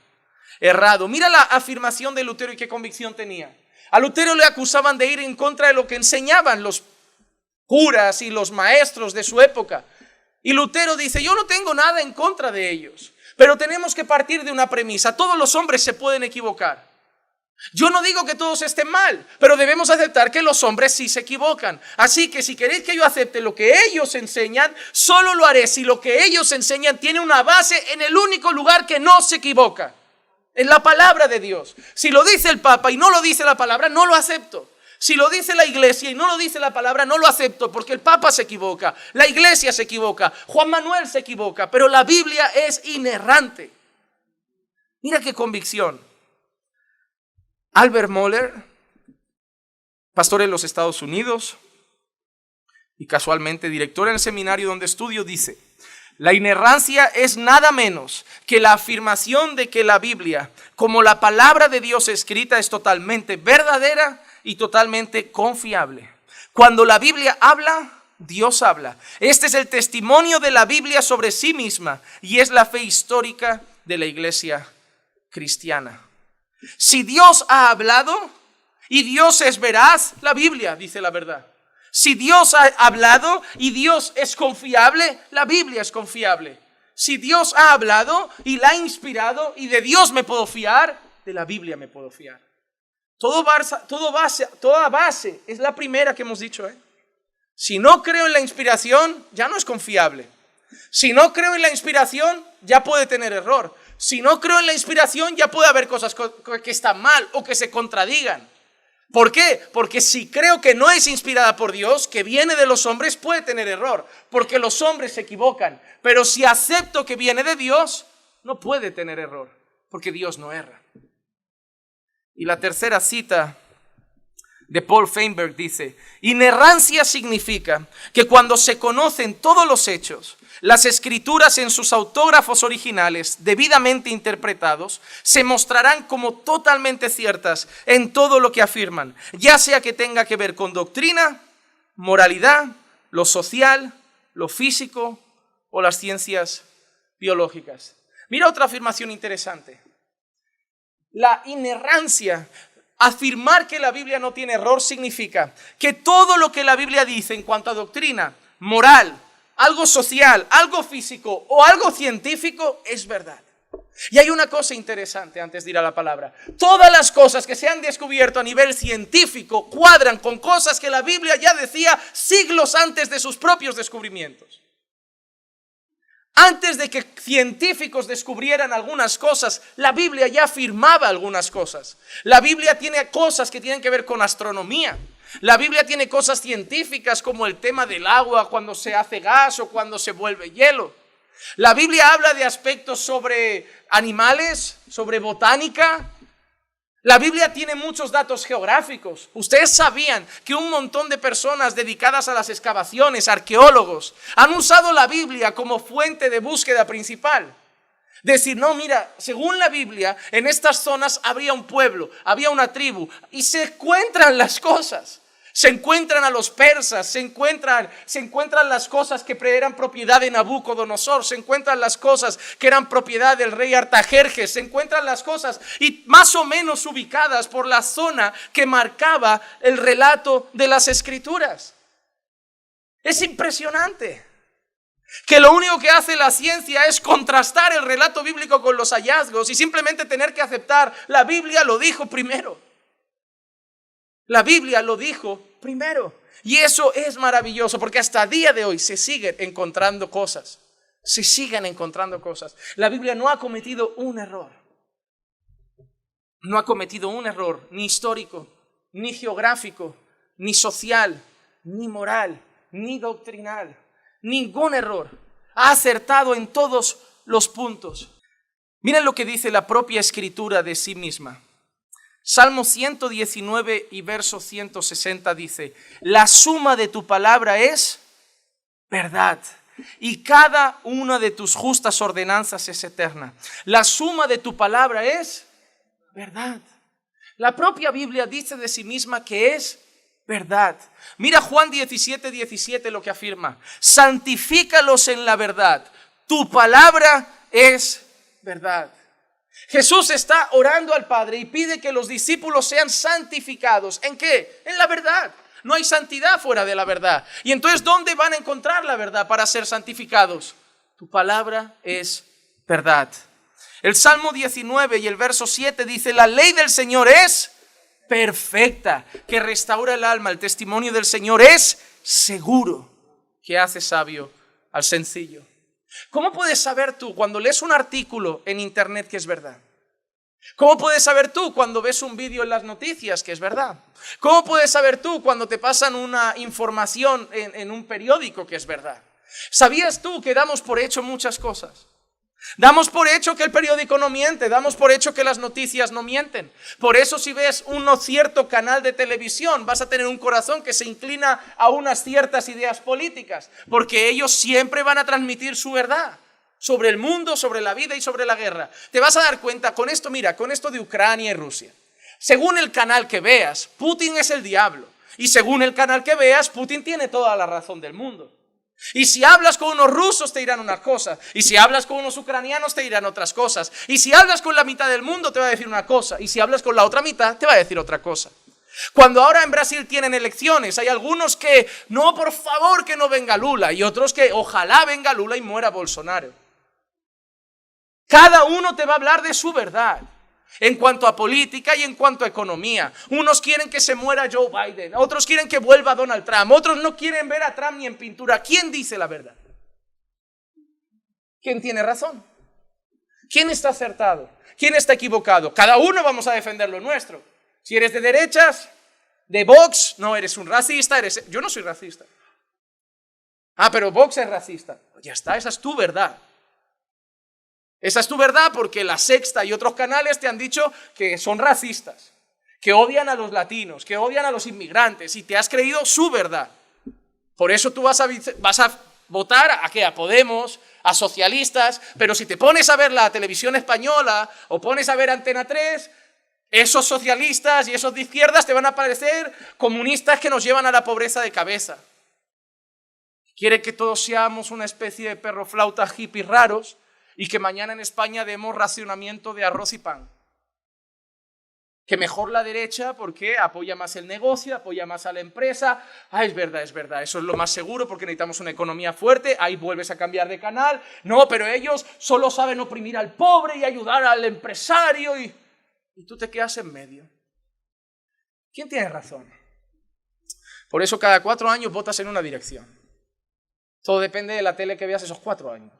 errado. Mira la afirmación de Lutero y qué convicción tenía. A Lutero le acusaban de ir en contra de lo que enseñaban los curas y los maestros de su época. Y Lutero dice: yo no tengo nada en contra de ellos, pero tenemos que partir de una premisa: todos los hombres se pueden equivocar. Yo no digo que todos estén mal, pero debemos aceptar que los hombres sí se equivocan. Así que si queréis que yo acepte lo que ellos enseñan, solo lo haré si lo que ellos enseñan tiene una base en el único lugar que no se equivoca, en la palabra de Dios. Si lo dice el Papa y no lo dice la palabra, no lo acepto. Si lo dice la iglesia y no lo dice la palabra, no lo acepto, porque el Papa se equivoca, la iglesia se equivoca, Juan Manuel se equivoca, pero la Biblia es inerrante. Mira qué convicción. Albert Mohler, pastor en los Estados Unidos y casualmente director en el seminario donde estudio, dice: la inerrancia es nada menos que la afirmación de que la Biblia, como la palabra de Dios escrita, es totalmente verdadera y totalmente confiable. Cuando la Biblia habla, Dios habla. Este es el testimonio de la Biblia sobre sí misma y es la fe histórica de la iglesia cristiana. Si Dios ha hablado, y Dios es veraz, la Biblia dice la verdad. Si Dios ha hablado y Dios es confiable, la Biblia es confiable. Si Dios ha hablado y la ha inspirado y de Dios me puedo fiar, de la Biblia me puedo fiar. Toda base es la primera que hemos dicho. Si no creo en la inspiración, ya no es confiable. Si no creo en la inspiración, ya puede tener error. Si no creo en la inspiración, ya puede haber cosas que están mal o que se contradigan. ¿Por qué? Porque si creo que no es inspirada por Dios, que viene de los hombres, puede tener error, porque los hombres se equivocan. Pero si acepto que viene de Dios, no puede tener error, porque Dios no erra. Y la tercera cita de Paul Feinberg dice: inerrancia significa que cuando se conocen todos los hechos, las escrituras en sus autógrafos originales, debidamente interpretados, se mostrarán como totalmente ciertas en todo lo que afirman, ya sea que tenga que ver con doctrina, moralidad, lo social, lo físico o las ciencias biológicas. Mira otra afirmación interesante. La inerrancia, afirmar que la Biblia no tiene error, significa que todo lo que la Biblia dice en cuanto a doctrina, moral, algo social, algo físico o algo científico es verdad. Y hay una cosa interesante antes de ir a la palabra. Todas las cosas que se han descubierto a nivel científico cuadran con cosas que la Biblia ya decía siglos antes de sus propios descubrimientos. Antes de que científicos descubrieran algunas cosas, la Biblia ya afirmaba algunas cosas. La Biblia tiene cosas que tienen que ver con astronomía. La Biblia tiene cosas científicas como el tema del agua cuando se hace gas o cuando se vuelve hielo. La Biblia habla de aspectos sobre animales, sobre botánica. La Biblia tiene muchos datos geográficos. Ustedes sabían que un montón de personas dedicadas a las excavaciones, arqueólogos, han usado la Biblia como fuente de búsqueda principal. Decir, no, mira, según la Biblia, en estas zonas había un pueblo, había una tribu, y se encuentran las cosas. Se encuentran a los persas, se encuentran las cosas que eran propiedad de Nabucodonosor, se encuentran las cosas que eran propiedad del rey Artajerjes, se encuentran las cosas y más o menos ubicadas por la zona que marcaba el relato de las Escrituras. Es impresionante que lo único que hace la ciencia es contrastar el relato bíblico con los hallazgos y simplemente tener que aceptar, la Biblia lo dijo primero. La Biblia lo dijo primero. Y eso es maravilloso porque hasta el día de hoy se siguen encontrando cosas. Se siguen encontrando cosas. La Biblia no ha cometido un error. No ha cometido un error ni histórico, ni geográfico, ni social, ni moral, ni doctrinal. Ningún error. Ha acertado en todos los puntos. Miren lo que dice la propia Escritura de sí misma. Salmo 119 y verso 160 dice: la suma de tu palabra es verdad, y cada una de tus justas ordenanzas es eterna. La suma de tu palabra es verdad. La propia Biblia dice de sí misma que es verdad. Mira Juan 17:17 lo que afirma: santifícalos en la verdad, tu palabra es verdad. Jesús está orando al Padre y pide que los discípulos sean santificados. ¿En qué? En la verdad. No hay santidad fuera de la verdad. Y entonces, ¿dónde van a encontrar la verdad para ser santificados? Tu palabra es verdad. El Salmo 19 y el verso 7 dice: la ley del Señor es perfecta, que restaura el alma. El testimonio del Señor es seguro, que hace sabio al sencillo. ¿Cómo puedes saber tú cuando lees un artículo en internet que es verdad? ¿Cómo puedes saber tú cuando ves un vídeo en las noticias que es verdad? ¿Cómo puedes saber tú cuando te pasan una información en un periódico que es verdad? ¿Sabías tú que damos por hecho muchas cosas? Damos por hecho que el periódico no miente, damos por hecho que las noticias no mienten. Por eso si ves un cierto canal de televisión vas a tener un corazón que se inclina a unas ciertas ideas políticas, porque ellos siempre van a transmitir su verdad sobre el mundo, sobre la vida y sobre la guerra. Te vas a dar cuenta con esto, mira, con esto de Ucrania y Rusia. Según el canal que veas, Putin es el diablo, y según el canal que veas, Putin tiene toda la razón del mundo. Y si hablas con unos rusos te dirán unas cosas, y si hablas con unos ucranianos te dirán otras cosas, y si hablas con la mitad del mundo te va a decir una cosa, y si hablas con la otra mitad te va a decir otra cosa. Cuando ahora en Brasil tienen elecciones, hay algunos que, no, por favor que no venga Lula, y otros que ojalá venga Lula y muera Bolsonaro. Cada uno te va a hablar de su verdad, en cuanto a política y en cuanto a economía. Unos quieren que se muera Joe Biden, otros quieren que vuelva Donald Trump, otros no quieren ver a Trump ni en pintura. ¿Quién dice la verdad? ¿Quién tiene razón? ¿Quién está acertado? ¿Quién está equivocado? Cada uno vamos a defender lo nuestro. Si eres de derechas, de Vox, no eres un racista, yo no soy racista. Ah, pero Vox es racista. Ya está, esa es tu verdad. Esa es tu verdad porque La Sexta y otros canales te han dicho que son racistas, que odian a los latinos, que odian a los inmigrantes y te has creído su verdad. Por eso tú vas a votar ¿a qué? A Podemos, a socialistas, pero si te pones a ver la televisión española o pones a ver Antena 3, esos socialistas y esos de izquierdas te van a parecer comunistas que nos llevan a la pobreza de cabeza. Quiere que todos seamos una especie de perro flauta hippies raros y que mañana en España demos racionamiento de arroz y pan. Que mejor la derecha porque apoya más el negocio, apoya más a la empresa. Es verdad, eso es lo más seguro porque necesitamos una economía fuerte. Ahí vuelves a cambiar de canal. No, pero ellos solo saben oprimir al pobre y ayudar al empresario y tú te quedas en medio. ¿Quién tiene razón? Por eso cada 4 años votas en una dirección. Todo depende de la tele que veas esos 4 años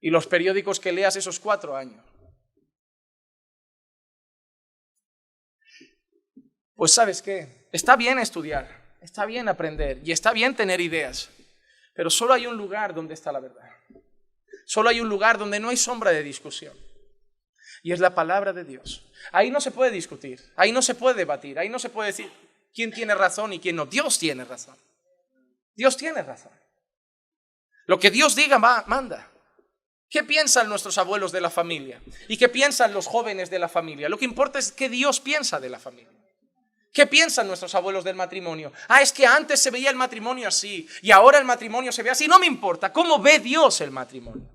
y los periódicos que leas esos 4 años. Pues ¿sabes qué? Está bien estudiar, está bien aprender y está bien tener ideas, pero solo hay un lugar donde está la verdad. Solo hay un lugar donde no hay sombra de discusión y es la palabra de Dios. Ahí no se puede discutir, ahí no se puede debatir, ahí no se puede decir quién tiene razón y quién no. Dios tiene razón. Dios tiene razón. Lo que Dios diga manda. ¿Qué piensan nuestros abuelos de la familia? ¿Y qué piensan los jóvenes de la familia? Lo que importa es qué Dios piensa de la familia. ¿Qué piensan nuestros abuelos del matrimonio? Es que antes se veía el matrimonio así y ahora el matrimonio se ve así. No me importa, ¿cómo ve Dios el matrimonio?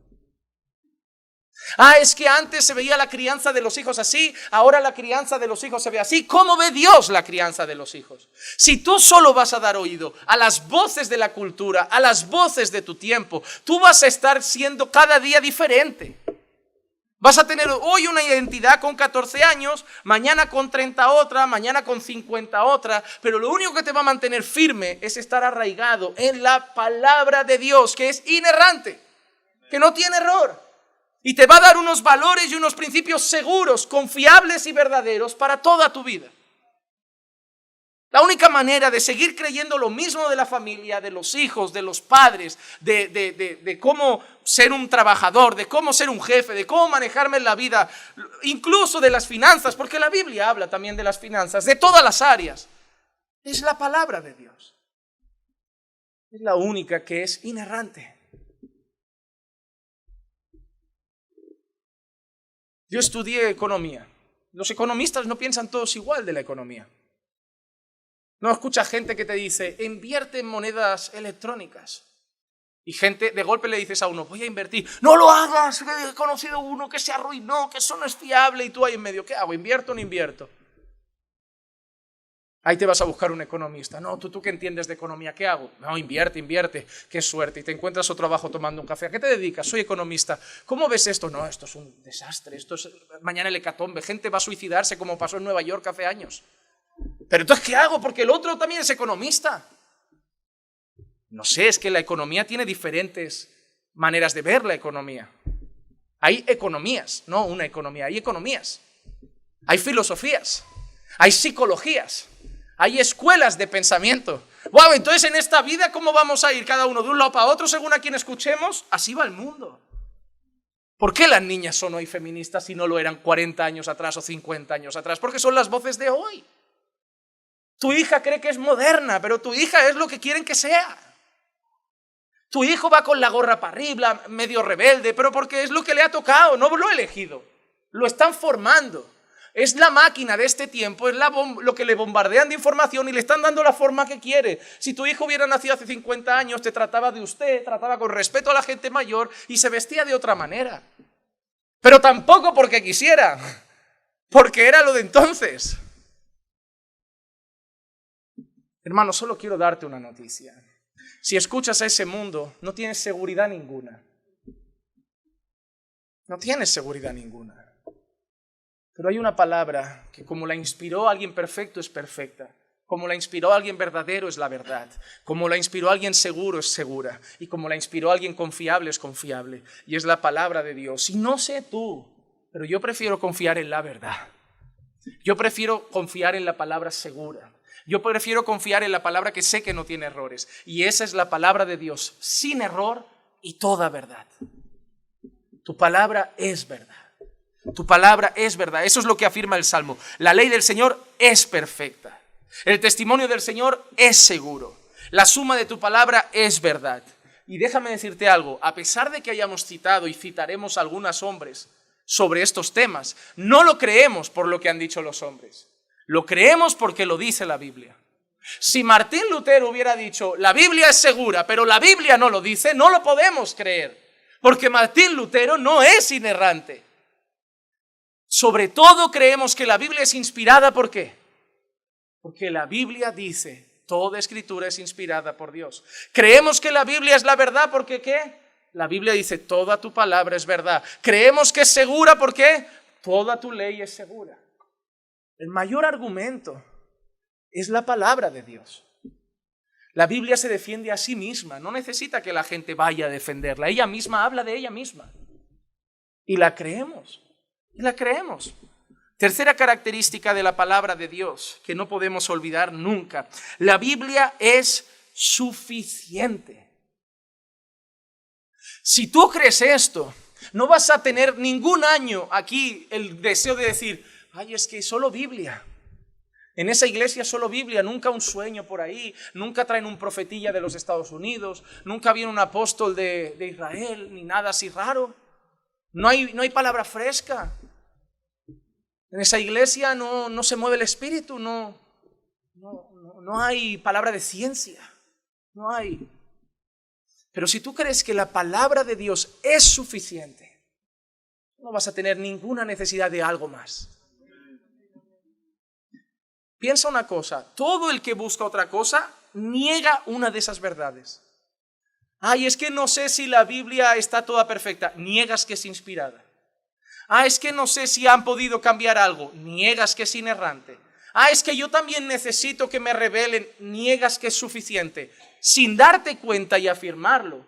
Es que antes se veía la crianza de los hijos así, ahora la crianza de los hijos se ve así. ¿Cómo ve Dios la crianza de los hijos? Si tú solo vas a dar oído a las voces de la cultura, a las voces de tu tiempo, tú vas a estar siendo cada día diferente. Vas a tener hoy una identidad con 14 años, mañana con 30 otra, mañana con 50 otra, pero lo único que te va a mantener firme es estar arraigado en la palabra de Dios, que es inerrante, que no tiene error. Y te va a dar unos valores y unos principios seguros, confiables y verdaderos para toda tu vida. La única manera de seguir creyendo lo mismo de la familia, de los hijos, de los padres, de cómo ser un trabajador, de cómo ser un jefe, de cómo manejarme en la vida, incluso de las finanzas, porque la Biblia habla también de las finanzas, de todas las áreas, es la palabra de Dios. Es la única que es inerrante. Yo estudié economía. Los economistas no piensan todos igual de la economía. No escucha gente que te dice, invierte en monedas electrónicas. Y gente, de golpe le dices a uno, voy a invertir. No lo hagas, he conocido uno que se arruinó, que eso no es fiable. Y tú ahí en medio, ¿qué hago? ¿Invierto o no invierto? Ahí te vas a buscar un economista. No, ¿tú qué entiendes de economía? ¿Qué hago? No, invierte. Qué suerte. Y te encuentras otro abajo tomando un café. ¿A qué te dedicas? Soy economista. ¿Cómo ves esto? No, esto es un desastre. Esto es mañana el hecatombe. Gente va a suicidarse como pasó en Nueva York hace años. Pero entonces, ¿qué hago? Porque el otro también es economista. No sé, es que la economía tiene diferentes maneras de ver la economía. Hay economías, no una economía. Hay economías. Hay filosofías. Hay psicologías. Hay escuelas de pensamiento. Wow, entonces en esta vida, ¿cómo vamos a ir cada uno de un lado para otro según a quien escuchemos? Así va el mundo. ¿Por qué las niñas son hoy feministas si no lo eran 40 años atrás o 50 años atrás? Porque son las voces de hoy. Tu hija cree que es moderna, pero tu hija es lo que quieren que sea. Tu hijo va con la gorra para arriba, medio rebelde, pero porque es lo que le ha tocado, no lo ha elegido. Lo están formando. Es la máquina de este tiempo, es lo que le bombardean de información y le están dando la forma que quiere. Si tu hijo hubiera nacido hace 50 años, te trataba de usted, trataba con respeto a la gente mayor y se vestía de otra manera. Pero tampoco porque quisiera, porque era lo de entonces. Hermano, solo quiero darte una noticia. Si escuchas a ese mundo, no tienes seguridad ninguna. No tienes seguridad ninguna. Pero hay una palabra que como la inspiró alguien perfecto es perfecta. Como la inspiró alguien verdadero es la verdad. Como la inspiró alguien seguro es segura. Y como la inspiró alguien confiable es confiable. Y es la palabra de Dios. Y no sé tú, pero yo prefiero confiar en la verdad. Yo prefiero confiar en la palabra segura. Yo prefiero confiar en la palabra que sé que no tiene errores. Y esa es la palabra de Dios, sin error y toda verdad. Tu palabra es verdad. Tu palabra es verdad. Eso es lo que afirma el Salmo. La ley del Señor es perfecta. El testimonio del Señor es seguro. La suma de tu palabra es verdad. Y déjame decirte algo. A pesar de que hayamos citado y citaremos a algunos hombres sobre estos temas, no lo creemos por lo que han dicho los hombres. Lo creemos porque lo dice la Biblia. Si Martín Lutero hubiera dicho, la Biblia es segura, pero la Biblia no lo dice, no lo podemos creer. Porque Martín Lutero no es inerrante. Sobre todo creemos que la Biblia es inspirada, ¿por qué? Porque la Biblia dice, toda escritura es inspirada por Dios. Creemos que la Biblia es la verdad, ¿porque qué? La Biblia dice, toda tu palabra es verdad. Creemos que es segura, ¿por qué? Toda tu ley es segura. El mayor argumento es la palabra de Dios. La Biblia se defiende a sí misma, no necesita que la gente vaya a defenderla. Ella misma habla de ella misma. Y la creemos. Y la creemos. Tercera característica de la palabra de Dios que no podemos olvidar nunca. La Biblia es suficiente. Si tú crees esto, no vas a tener ningún año aquí el deseo de decir, ay, es que solo Biblia. En esa iglesia solo Biblia, nunca un sueño por ahí, nunca traen un profetilla de los Estados Unidos, nunca viene un apóstol de Israel, ni nada así raro. No hay palabra fresca. En esa iglesia no se mueve el espíritu, no hay palabra de ciencia, no hay. Pero si tú crees que la palabra de Dios es suficiente, no vas a tener ninguna necesidad de algo más. Piensa una cosa, todo el que busca otra cosa niega una de esas verdades. Ay, es que no sé si la Biblia está toda perfecta, niegas que es inspirada. Es que no sé si han podido cambiar algo, niegas que es inerrante. Es que yo también necesito que me revelen, niegas que es suficiente. Sin darte cuenta y afirmarlo,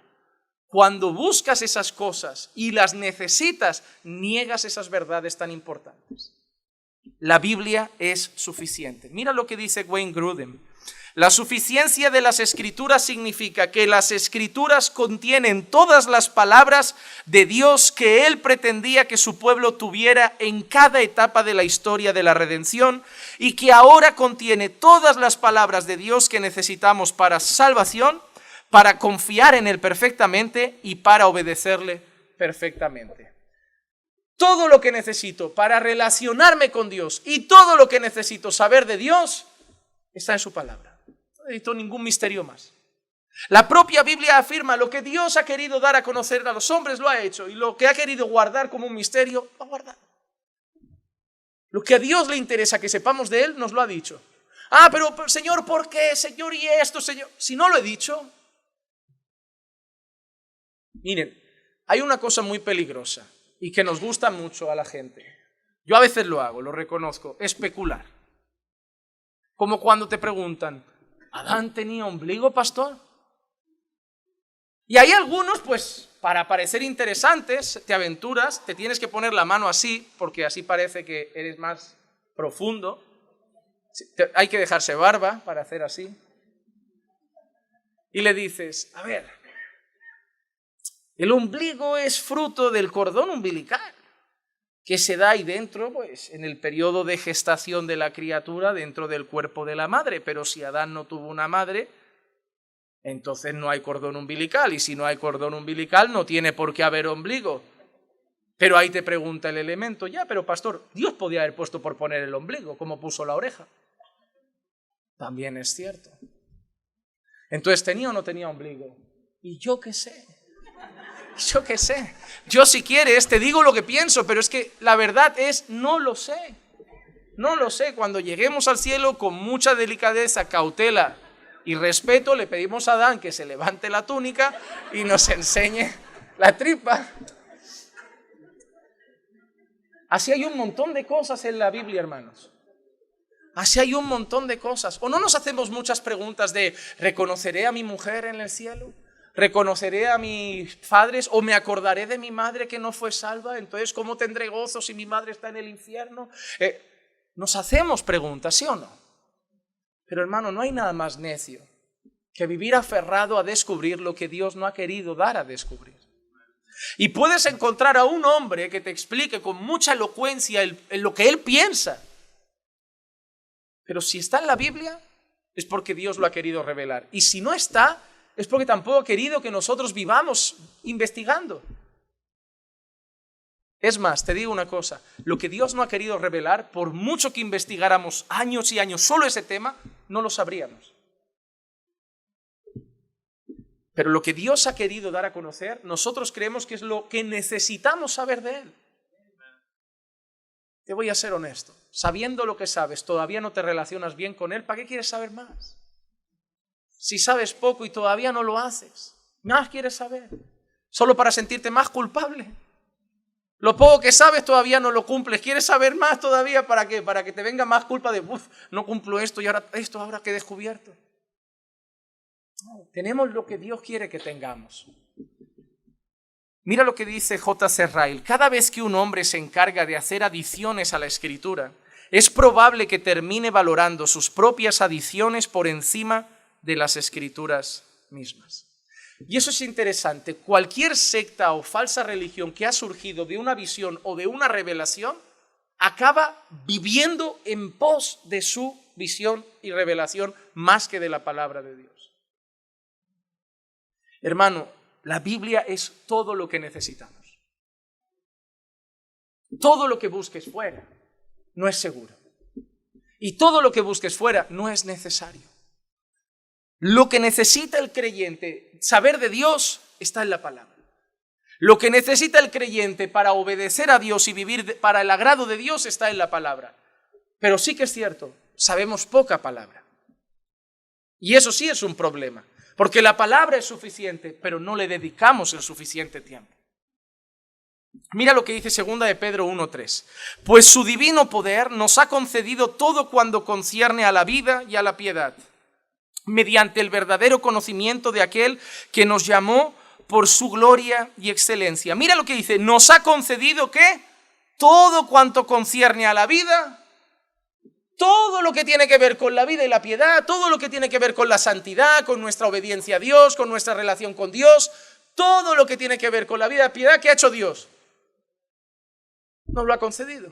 cuando buscas esas cosas y las necesitas, niegas esas verdades tan importantes. La Biblia es suficiente. Mira lo que dice Wayne Grudem. La suficiencia de las Escrituras significa que las Escrituras contienen todas las palabras de Dios que Él pretendía que su pueblo tuviera en cada etapa de la historia de la redención y que ahora contiene todas las palabras de Dios que necesitamos para salvación, para confiar en Él perfectamente y para obedecerle perfectamente. Todo lo que necesito para relacionarme con Dios y todo lo que necesito saber de Dios está en su palabra. No necesito ningún misterio más. La propia Biblia afirma lo que Dios ha querido dar a conocer a los hombres lo ha hecho y lo que ha querido guardar como un misterio lo ha guardado. Lo que a Dios le interesa que sepamos de Él nos lo ha dicho. Pero Señor, ¿por qué? Señor, ¿y esto, Señor? Si no lo he dicho. Miren, hay una cosa muy peligrosa y que nos gusta mucho a la gente. Yo a veces lo hago, lo reconozco, especular. Como cuando te preguntan, ¿Adán tenía ombligo, pastor? Y hay algunos, pues, para parecer interesantes, te aventuras, te tienes que poner la mano así, porque así parece que eres más profundo. Hay que dejarse barba para hacer así. Y le dices, a ver, el ombligo es fruto del cordón umbilical que se da ahí dentro, pues, en el periodo de gestación de la criatura dentro del cuerpo de la madre. Pero si Adán no tuvo una madre, entonces no hay cordón umbilical. Y si no hay cordón umbilical, no tiene por qué haber ombligo. Pero ahí te pregunta el elemento, pero pastor, Dios podía haber puesto por poner el ombligo, como puso la oreja. También es cierto. Entonces, ¿tenía o no tenía ombligo? Y yo qué sé. Yo si quieres te digo lo que pienso, pero es que la verdad es no lo sé. Cuando lleguemos al cielo con mucha delicadeza, cautela y respeto le pedimos a Adán que se levante la túnica y nos enseñe la tripa. Así hay un montón de cosas en la Biblia, hermanos. Así hay un montón de cosas. ¿O no nos hacemos muchas preguntas de ¿reconoceré a mi mujer en el cielo? ¿Reconoceré a mis padres? ¿O me acordaré de mi madre que no fue salva? Entonces, ¿cómo tendré gozo si mi madre está en el infierno? Nos hacemos preguntas, ¿sí o no? Pero hermano, no hay nada más necio que vivir aferrado a descubrir lo que Dios no ha querido dar a descubrir. Y puedes encontrar a un hombre que te explique con mucha elocuencia en lo que él piensa. Pero si está en la Biblia, es porque Dios lo ha querido revelar. Y si no está, es porque tampoco ha querido que nosotros vivamos investigando. Es más, te digo una cosa, lo que Dios no ha querido revelar, por mucho que investigáramos años y años solo ese tema, no lo sabríamos. Pero lo que Dios ha querido dar a conocer, nosotros creemos que es lo que necesitamos saber de Él. Te voy a ser honesto, sabiendo lo que sabes, todavía no te relacionas bien con Él, ¿para qué quieres saber más? Si sabes poco y todavía no lo haces, más quieres saber, solo para sentirte más culpable. Lo poco que sabes todavía no lo cumples, ¿quieres saber más todavía? ¿Para qué? Para que te venga más culpa de, no cumplo esto y ahora esto ahora que he descubierto. No, tenemos lo que Dios quiere que tengamos. Mira lo que dice J.C. Ryle. Cada vez que un hombre se encarga de hacer adiciones a la Escritura, es probable que termine valorando sus propias adiciones por encima de las Escrituras mismas. Y eso es interesante. Cualquier secta o falsa religión que ha surgido de una visión o de una revelación, acaba viviendo en pos de su visión y revelación más que de la palabra de Dios. Hermano, la Biblia es todo lo que necesitamos. Todo lo que busques fuera no es seguro. Y todo lo que busques fuera no es necesario. Lo que necesita el creyente saber de Dios está en la palabra. Lo que necesita el creyente para obedecer a Dios y vivir para el agrado de Dios está en la palabra. Pero sí que es cierto, sabemos poca palabra. Y eso sí es un problema. Porque la palabra es suficiente, pero no le dedicamos el suficiente tiempo. Mira lo que dice 2 de Pedro 1:3. Pues su divino poder nos ha concedido todo cuando concierne a la vida y a la piedad, mediante el verdadero conocimiento de aquel que nos llamó por su gloria y excelencia. Mira lo que dice, nos ha concedido ¿qué? Todo cuanto concierne a la vida. Todo lo que tiene que ver con la vida y la piedad, todo lo que tiene que ver con la santidad, con nuestra obediencia a Dios, con nuestra relación con Dios, todo lo que tiene que ver con la vida y la piedad, ¿qué ha hecho Dios? Nos lo ha concedido.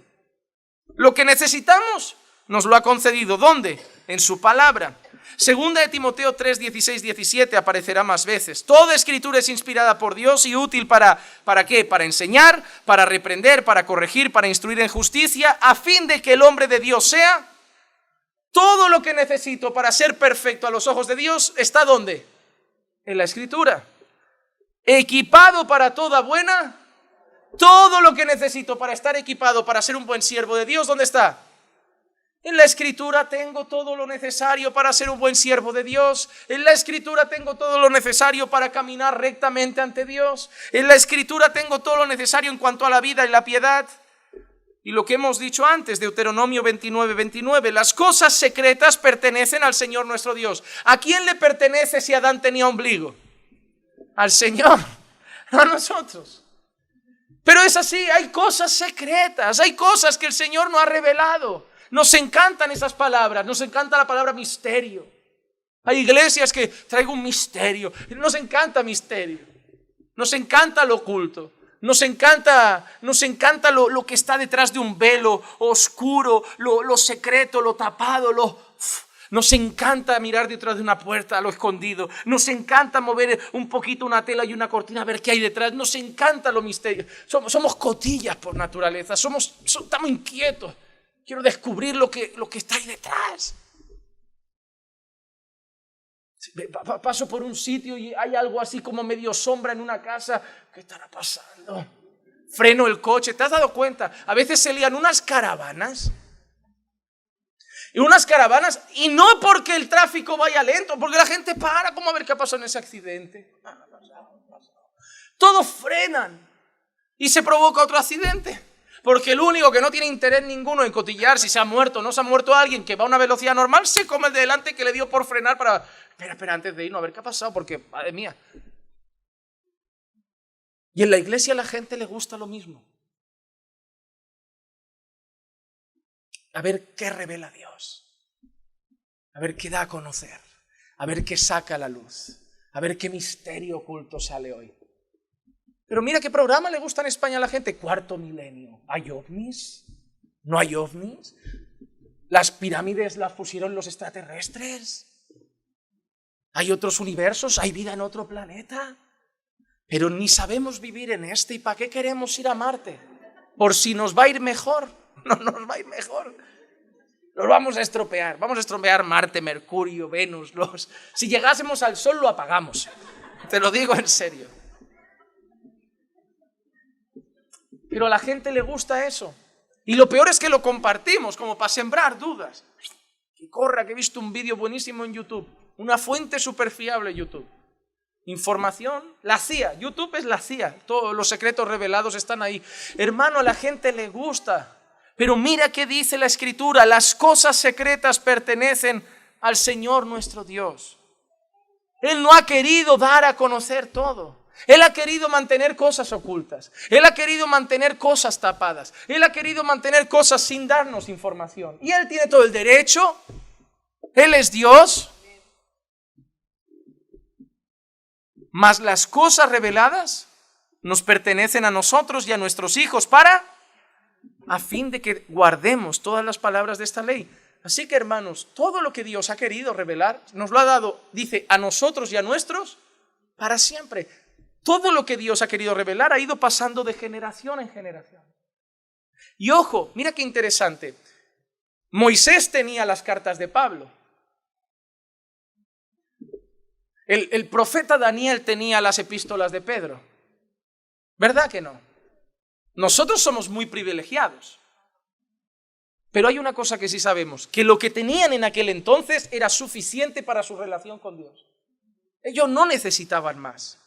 Lo que necesitamos, nos lo ha concedido. ¿Dónde? En su palabra. 2 de Timoteo 3, 16, 17 aparecerá más veces. Toda escritura es inspirada por Dios y útil ¿para qué? Para enseñar, para reprender, para corregir, para instruir en justicia, a fin de que el hombre de Dios sea. Todo lo que necesito para ser perfecto a los ojos de Dios está ¿dónde? En la Escritura. Equipado para toda buena. Todo lo que necesito para estar equipado, para ser un buen siervo de Dios, ¿dónde está? En la Escritura tengo todo lo necesario para ser un buen siervo de Dios. En la Escritura tengo todo lo necesario para caminar rectamente ante Dios. En la Escritura tengo todo lo necesario en cuanto a la vida y la piedad. Y lo que hemos dicho antes, Deuteronomio 29, 29, las cosas secretas pertenecen al Señor nuestro Dios. ¿A quién le pertenece si Adán tenía ombligo? Al Señor, no a nosotros. Pero es así, hay cosas secretas, hay cosas que el Señor no ha revelado. Nos encantan esas palabras, nos encanta la palabra misterio. Hay iglesias que traigo un misterio, nos encanta misterio, nos encanta lo oculto. Nos encanta lo que está detrás de un velo oscuro, lo secreto, lo tapado, nos encanta mirar detrás de una puerta a lo escondido. Nos encanta mover un poquito una tela y una cortina a ver qué hay detrás. Nos encanta lo misterio. Somos cotillas por naturaleza, estamos inquietos. Quiero descubrir lo que está ahí detrás. Paso por un sitio y hay algo así como medio sombra en una casa. ¿Qué estará pasando? Freno el coche. ¿Te has dado cuenta? A veces se lían unas caravanas Y unas caravanas, y no porque el tráfico vaya lento, porque la gente para, como a ver qué pasó en ese accidente. Todos frenan y se provoca otro accidente. Porque el único que no tiene interés ninguno en cotillar si se ha muerto o no se ha muerto alguien que va a una velocidad normal, se come el de delante que le dio por frenar para... Espera, antes de irnos, a ver qué ha pasado, porque, madre mía. Y en la iglesia a la gente le gusta lo mismo. A ver qué revela Dios, a ver qué da a conocer, a ver qué saca a la luz, a ver qué misterio oculto sale hoy. Pero mira qué programa le gusta en España a la gente. Cuarto milenio. ¿Hay ovnis? ¿No hay ovnis? ¿Las pirámides las pusieron los extraterrestres? ¿Hay otros universos? ¿Hay vida en otro planeta? Pero ni sabemos vivir en este. ¿Y para qué queremos ir a Marte? ¿Por si nos va a ir mejor? No nos va a ir mejor. Los vamos a estropear. Vamos a estropear Marte, Mercurio, Venus. Si llegásemos al Sol lo apagamos. Te lo digo en serio. Pero a la gente le gusta eso. Y lo peor es que lo compartimos como para sembrar dudas. Que corra, que he visto un vídeo buenísimo en YouTube. Una fuente súper fiable YouTube. Información, la CIA. YouTube es la CIA. Todos los secretos revelados están ahí. Hermano, a la gente le gusta. Pero mira qué dice la Escritura. Las cosas secretas pertenecen al Señor nuestro Dios. Él no ha querido dar a conocer todo. Él ha querido mantener cosas ocultas. Él ha querido mantener cosas tapadas. Él ha querido mantener cosas sin darnos información. Y Él tiene todo el derecho. Él es Dios. Mas las cosas reveladas nos pertenecen a nosotros y a nuestros hijos a fin de que guardemos todas las palabras de esta ley. Así que, hermanos, todo lo que Dios ha querido revelar nos lo ha dado, dice, a nosotros y a nuestros para siempre. Todo lo que Dios ha querido revelar ha ido pasando de generación en generación. Y ojo, mira qué interesante. Moisés tenía las cartas de Pablo. El profeta Daniel tenía las epístolas de Pedro. ¿Verdad que no? Nosotros somos muy privilegiados. Pero hay una cosa que sí sabemos, que lo que tenían en aquel entonces era suficiente para su relación con Dios. Ellos no necesitaban más.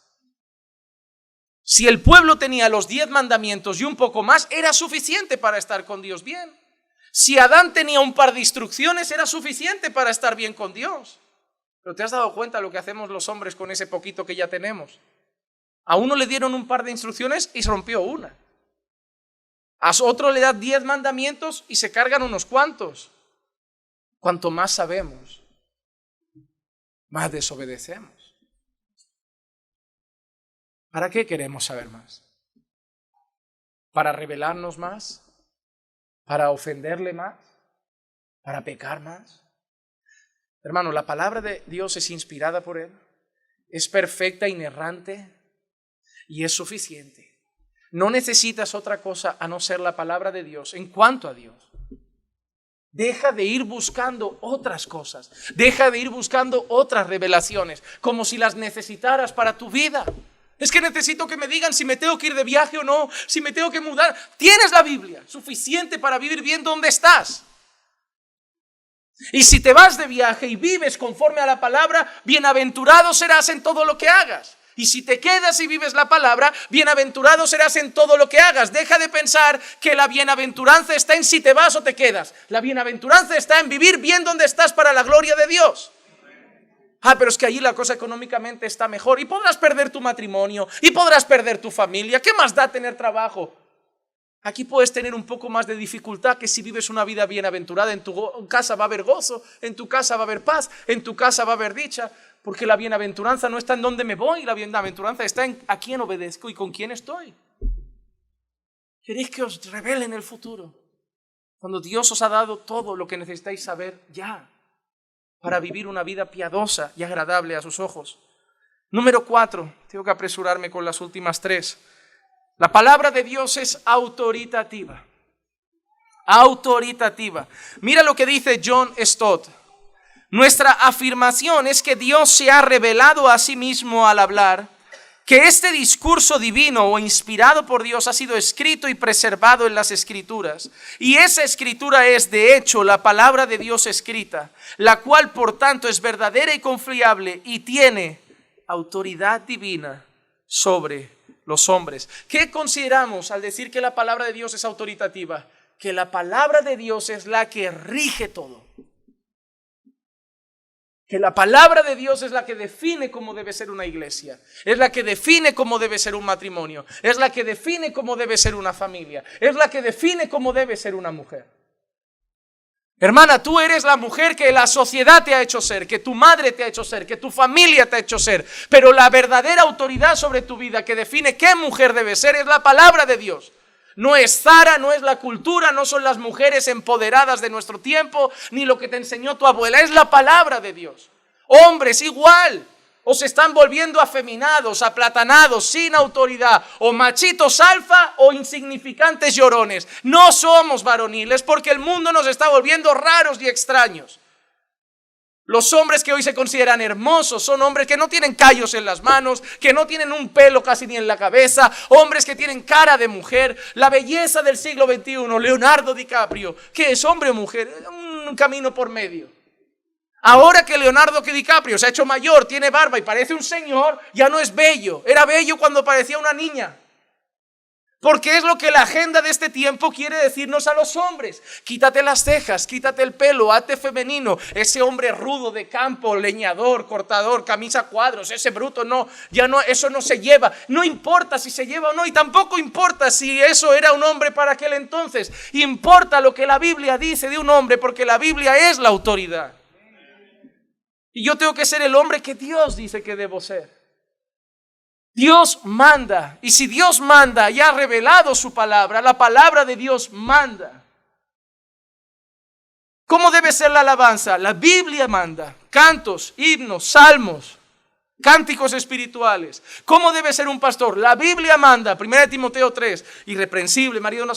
Si el pueblo tenía los 10 mandamientos y un poco más, era suficiente para estar con Dios bien. Si Adán tenía un par de instrucciones, era suficiente para estar bien con Dios. Pero ¿te has dado cuenta lo que hacemos los hombres con ese poquito que ya tenemos? A uno le dieron un par de instrucciones y se rompió una. A otro le dan 10 mandamientos y se cargan unos cuantos. Cuanto más sabemos, más desobedecemos. ¿Para qué queremos saber más? ¿Para rebelarnos más? ¿Para ofenderle más? ¿Para pecar más? Hermano, la palabra de Dios es inspirada por Él, es perfecta, inerrante y es suficiente. No necesitas otra cosa a no ser la palabra de Dios en cuanto a Dios. Deja de ir buscando otras cosas, deja de ir buscando otras revelaciones, como si las necesitaras para tu vida. Es que necesito que me digan si me tengo que ir de viaje o no, si me tengo que mudar. Tienes la Biblia, suficiente para vivir bien donde estás. Y si te vas de viaje y vives conforme a la palabra, bienaventurado serás en todo lo que hagas. Y si te quedas y vives la palabra, bienaventurado serás en todo lo que hagas. Deja de pensar que la bienaventuranza está en si te vas o te quedas. La bienaventuranza está en vivir bien donde estás para la gloria de Dios. Pero es que allí la cosa económicamente está mejor y podrás perder tu matrimonio y podrás perder tu familia. ¿Qué más da tener trabajo? Aquí puedes tener un poco más de dificultad que si vives una vida bienaventurada. En tu casa va a haber gozo, en tu casa va a haber paz, en tu casa va a haber dicha. Porque la bienaventuranza no está en dónde me voy, la bienaventuranza está en a quién obedezco y con quién estoy. ¿Queréis que os revele en el futuro? Cuando Dios os ha dado todo lo que necesitáis saber ya, para vivir una vida piadosa y agradable a sus ojos. Número 4, tengo que apresurarme con las últimas 3. La palabra de Dios es autoritativa. Autoritativa. Mira lo que dice John Stott. Nuestra afirmación es que Dios se ha revelado a sí mismo al hablar, que este discurso divino o inspirado por Dios ha sido escrito y preservado en las Escrituras. Y esa Escritura es, de hecho, la palabra de Dios escrita, la cual, por tanto, es verdadera y confiable y tiene autoridad divina sobre los hombres. ¿Qué consideramos al decir que la palabra de Dios es autoritativa? Que la palabra de Dios es la que rige todo. Que la palabra de Dios es la que define cómo debe ser una iglesia, es la que define cómo debe ser un matrimonio, es la que define cómo debe ser una familia, es la que define cómo debe ser una mujer. Hermana, tú eres la mujer que la sociedad te ha hecho ser, que tu madre te ha hecho ser, que tu familia te ha hecho ser, pero la verdadera autoridad sobre tu vida que define qué mujer debe ser es la palabra de Dios. No es Zara, no es la cultura, no son las mujeres empoderadas de nuestro tiempo, ni lo que te enseñó tu abuela, es la palabra de Dios. Hombres igual, o se están volviendo afeminados, aplatanados, sin autoridad, o machitos alfa o insignificantes llorones. No somos varoniles porque el mundo nos está volviendo raros y extraños. Los hombres que hoy se consideran hermosos son hombres que no tienen callos en las manos, que no tienen un pelo casi ni en la cabeza, hombres que tienen cara de mujer. La belleza del siglo XXI, Leonardo DiCaprio, ¿qué es, hombre o mujer? Un camino por medio. Ahora que Leonardo DiCaprio se ha hecho mayor, tiene barba y parece un señor, ya no es bello. Era bello cuando parecía una niña. Porque es lo que la agenda de este tiempo quiere decirnos a los hombres. Quítate las cejas, quítate el pelo, hazte femenino. Ese hombre rudo de campo, leñador, cortador, camisa a cuadros, ese bruto, no, ya no, eso no se lleva. No importa si se lleva o no, y tampoco importa si eso era un hombre para aquel entonces. Importa lo que la Biblia dice de un hombre, porque la Biblia es la autoridad. Y yo tengo que ser el hombre que Dios dice que debo ser. Dios manda, y si Dios manda y ha revelado su palabra, la palabra de Dios manda. ¿Cómo debe ser la alabanza? La Biblia manda. Cantos, himnos, salmos, cánticos espirituales. ¿Cómo debe ser un pastor? La Biblia manda. 1 Timoteo 3, irreprensible, marido no.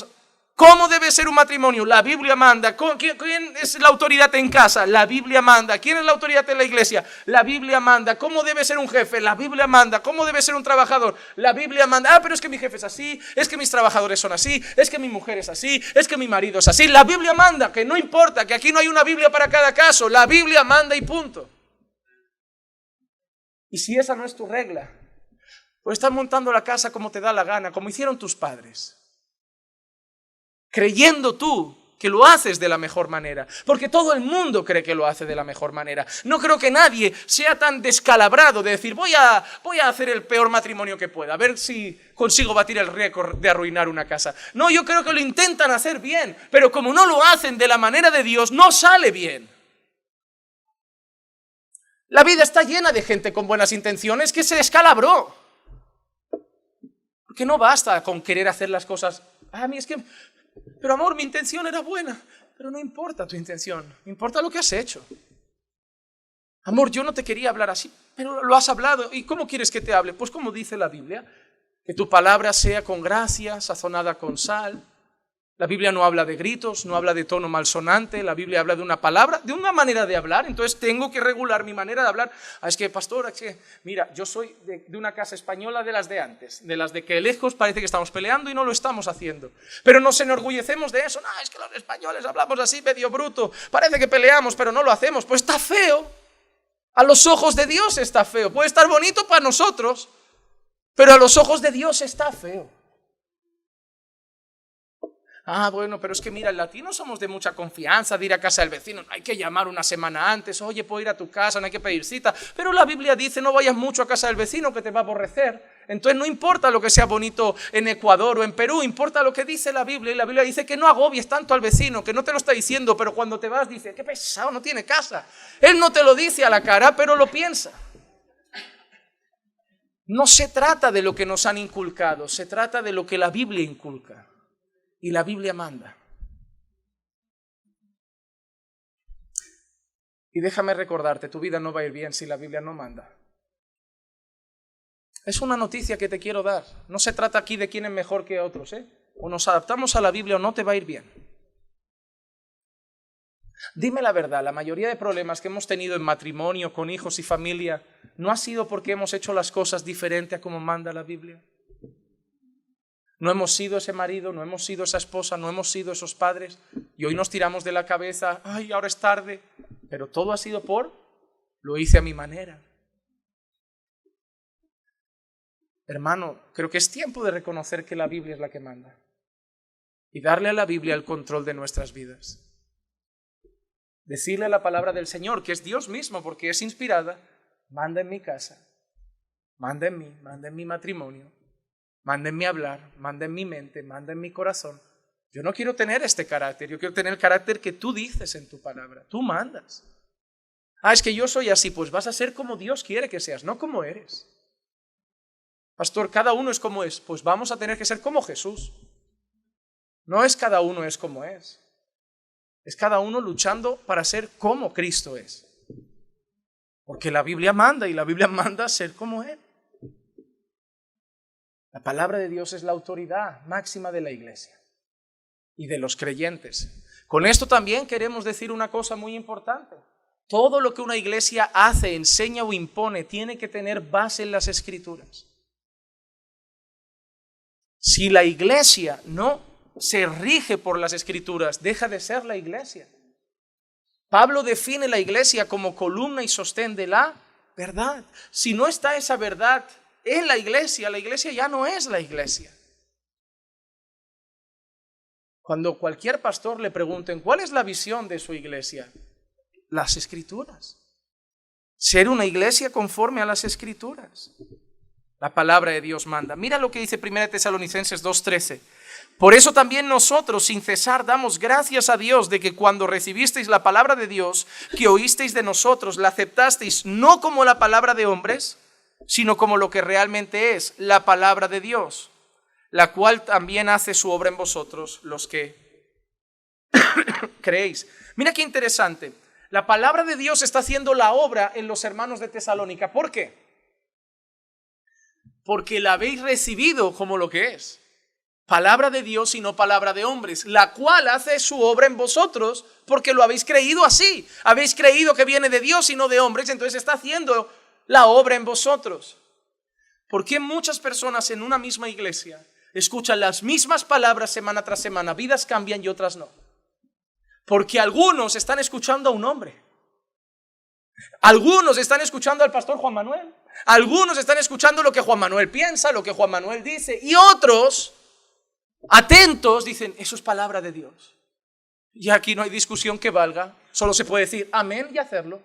¿Cómo debe ser un matrimonio? La Biblia manda. ¿Quién es la autoridad en casa? La Biblia manda. ¿Quién es la autoridad en la iglesia? La Biblia manda. ¿Cómo debe ser un jefe? La Biblia manda. ¿Cómo debe ser un trabajador? La Biblia manda. Ah, pero es que mi jefe es así, es que mis trabajadores son así, es que mi mujer es así, es que mi marido es así. La Biblia manda, que no importa, que aquí no hay una Biblia para cada caso. La Biblia manda y punto. Y si esa no es tu regla, pues estás montando la casa como te da la gana, como hicieron tus padres, creyendo tú que lo haces de la mejor manera, porque todo el mundo cree que lo hace de la mejor manera. No creo que nadie sea tan descalabrado de decir voy a hacer el peor matrimonio que pueda, a ver si consigo batir el récord de arruinar una casa. No, yo creo que lo intentan hacer bien, pero como no lo hacen de la manera de Dios, no sale bien. La vida está llena de gente con buenas intenciones que se descalabró. Porque no basta con querer hacer las cosas. A mí es que... Pero amor, mi intención era buena. Pero no importa tu intención, importa lo que has hecho. Amor, yo no te quería hablar así, pero lo has hablado. ¿Y cómo quieres que te hable? Pues como dice la Biblia, que tu palabra sea con gracia, sazonada con sal. La Biblia no habla de gritos, no habla de tono malsonante, la Biblia habla de una palabra, de una manera de hablar. Entonces tengo que regular mi manera de hablar. Es que, pastor, es que, mira, yo soy de una casa española de las de antes, de las de que lejos parece que estamos peleando y no lo estamos haciendo. Pero nos enorgullecemos de eso. No, es que los españoles hablamos así medio bruto, parece que peleamos, pero no lo hacemos. Pues está feo. A los ojos de Dios está feo. Puede estar bonito para nosotros, pero a los ojos de Dios está feo. Ah, bueno, pero es que mira, el latino somos de mucha confianza, de ir a casa del vecino, no hay que llamar una semana antes, oye, puedo ir a tu casa, no hay que pedir cita, pero la Biblia dice no vayas mucho a casa del vecino que te va a aborrecer. Entonces no importa lo que sea bonito en Ecuador o en Perú, importa lo que dice la Biblia, y la Biblia dice que no agobies tanto al vecino, que no te lo está diciendo, pero cuando te vas dice, qué pesado, no tiene casa. Él no te lo dice a la cara, pero lo piensa. No se trata de lo que nos han inculcado, se trata de lo que la Biblia inculca. Y la Biblia manda. Y déjame recordarte, tu vida no va a ir bien si la Biblia no manda. Es una noticia que te quiero dar. No se trata aquí de quién es mejor que otros, O nos adaptamos a la Biblia o no te va a ir bien. Dime la verdad, la mayoría de problemas que hemos tenido en matrimonio, con hijos y familia, ¿no ha sido porque hemos hecho las cosas diferente a como manda la Biblia? No hemos sido ese marido, no hemos sido esa esposa, no hemos sido esos padres y hoy nos tiramos de la cabeza, ay, ahora es tarde, pero todo ha sido lo hice a mi manera. Hermano, creo que es tiempo de reconocer que la Biblia es la que manda y darle a la Biblia el control de nuestras vidas. Decirle a la palabra del Señor, que es Dios mismo porque es inspirada, manda en mi casa, manda en mí, manda en mi matrimonio, manda en mi hablar, manda en mi mente, manda en mi corazón. Yo no quiero tener este carácter, yo quiero tener el carácter que tú dices en tu palabra, tú mandas. Es que yo soy así, pues vas a ser como Dios quiere que seas, no como eres. Pastor, cada uno es como es, pues vamos a tener que ser como Jesús. No es cada uno es como es cada uno luchando para ser como Cristo es. Porque la Biblia manda y la Biblia manda ser como Él. La palabra de Dios es la autoridad máxima de la iglesia y de los creyentes. Con esto también queremos decir una cosa muy importante. Todo lo que una iglesia hace, enseña o impone tiene que tener base en las Escrituras. Si la iglesia no se rige por las Escrituras, deja de ser la iglesia. Pablo define la iglesia como columna y sostén de la verdad. Si no está esa verdad en la iglesia ya no es la iglesia. Cuando cualquier pastor le pregunten ¿cuál es la visión de su iglesia? Las Escrituras. Ser una iglesia conforme a las Escrituras. La palabra de Dios manda. Mira lo que dice 1 Tesalonicenses 2:13. Por eso también nosotros sin cesar damos gracias a Dios de que cuando recibisteis la palabra de Dios, que oísteis de nosotros, la aceptasteis no como la palabra de hombres, sino como lo que realmente es, la palabra de Dios, la cual también hace su obra en vosotros, los que creéis. Mira qué interesante. La palabra de Dios está haciendo la obra en los hermanos de Tesalónica. ¿Por qué? Porque la habéis recibido como lo que es. Palabra de Dios y no palabra de hombres, la cual hace su obra en vosotros porque lo habéis creído así. Habéis creído que viene de Dios y no de hombres, entonces está haciendo la obra en vosotros. ¿Por qué muchas personas en una misma iglesia escuchan las mismas palabras semana tras semana? Vidas cambian y otras no. Porque algunos están escuchando a un hombre. Algunos están escuchando al pastor Juan Manuel. Algunos están escuchando lo que Juan Manuel piensa, lo que Juan Manuel dice. Y otros, atentos, dicen, eso es palabra de Dios. Y aquí no hay discusión que valga. Solo se puede decir amén y hacerlo.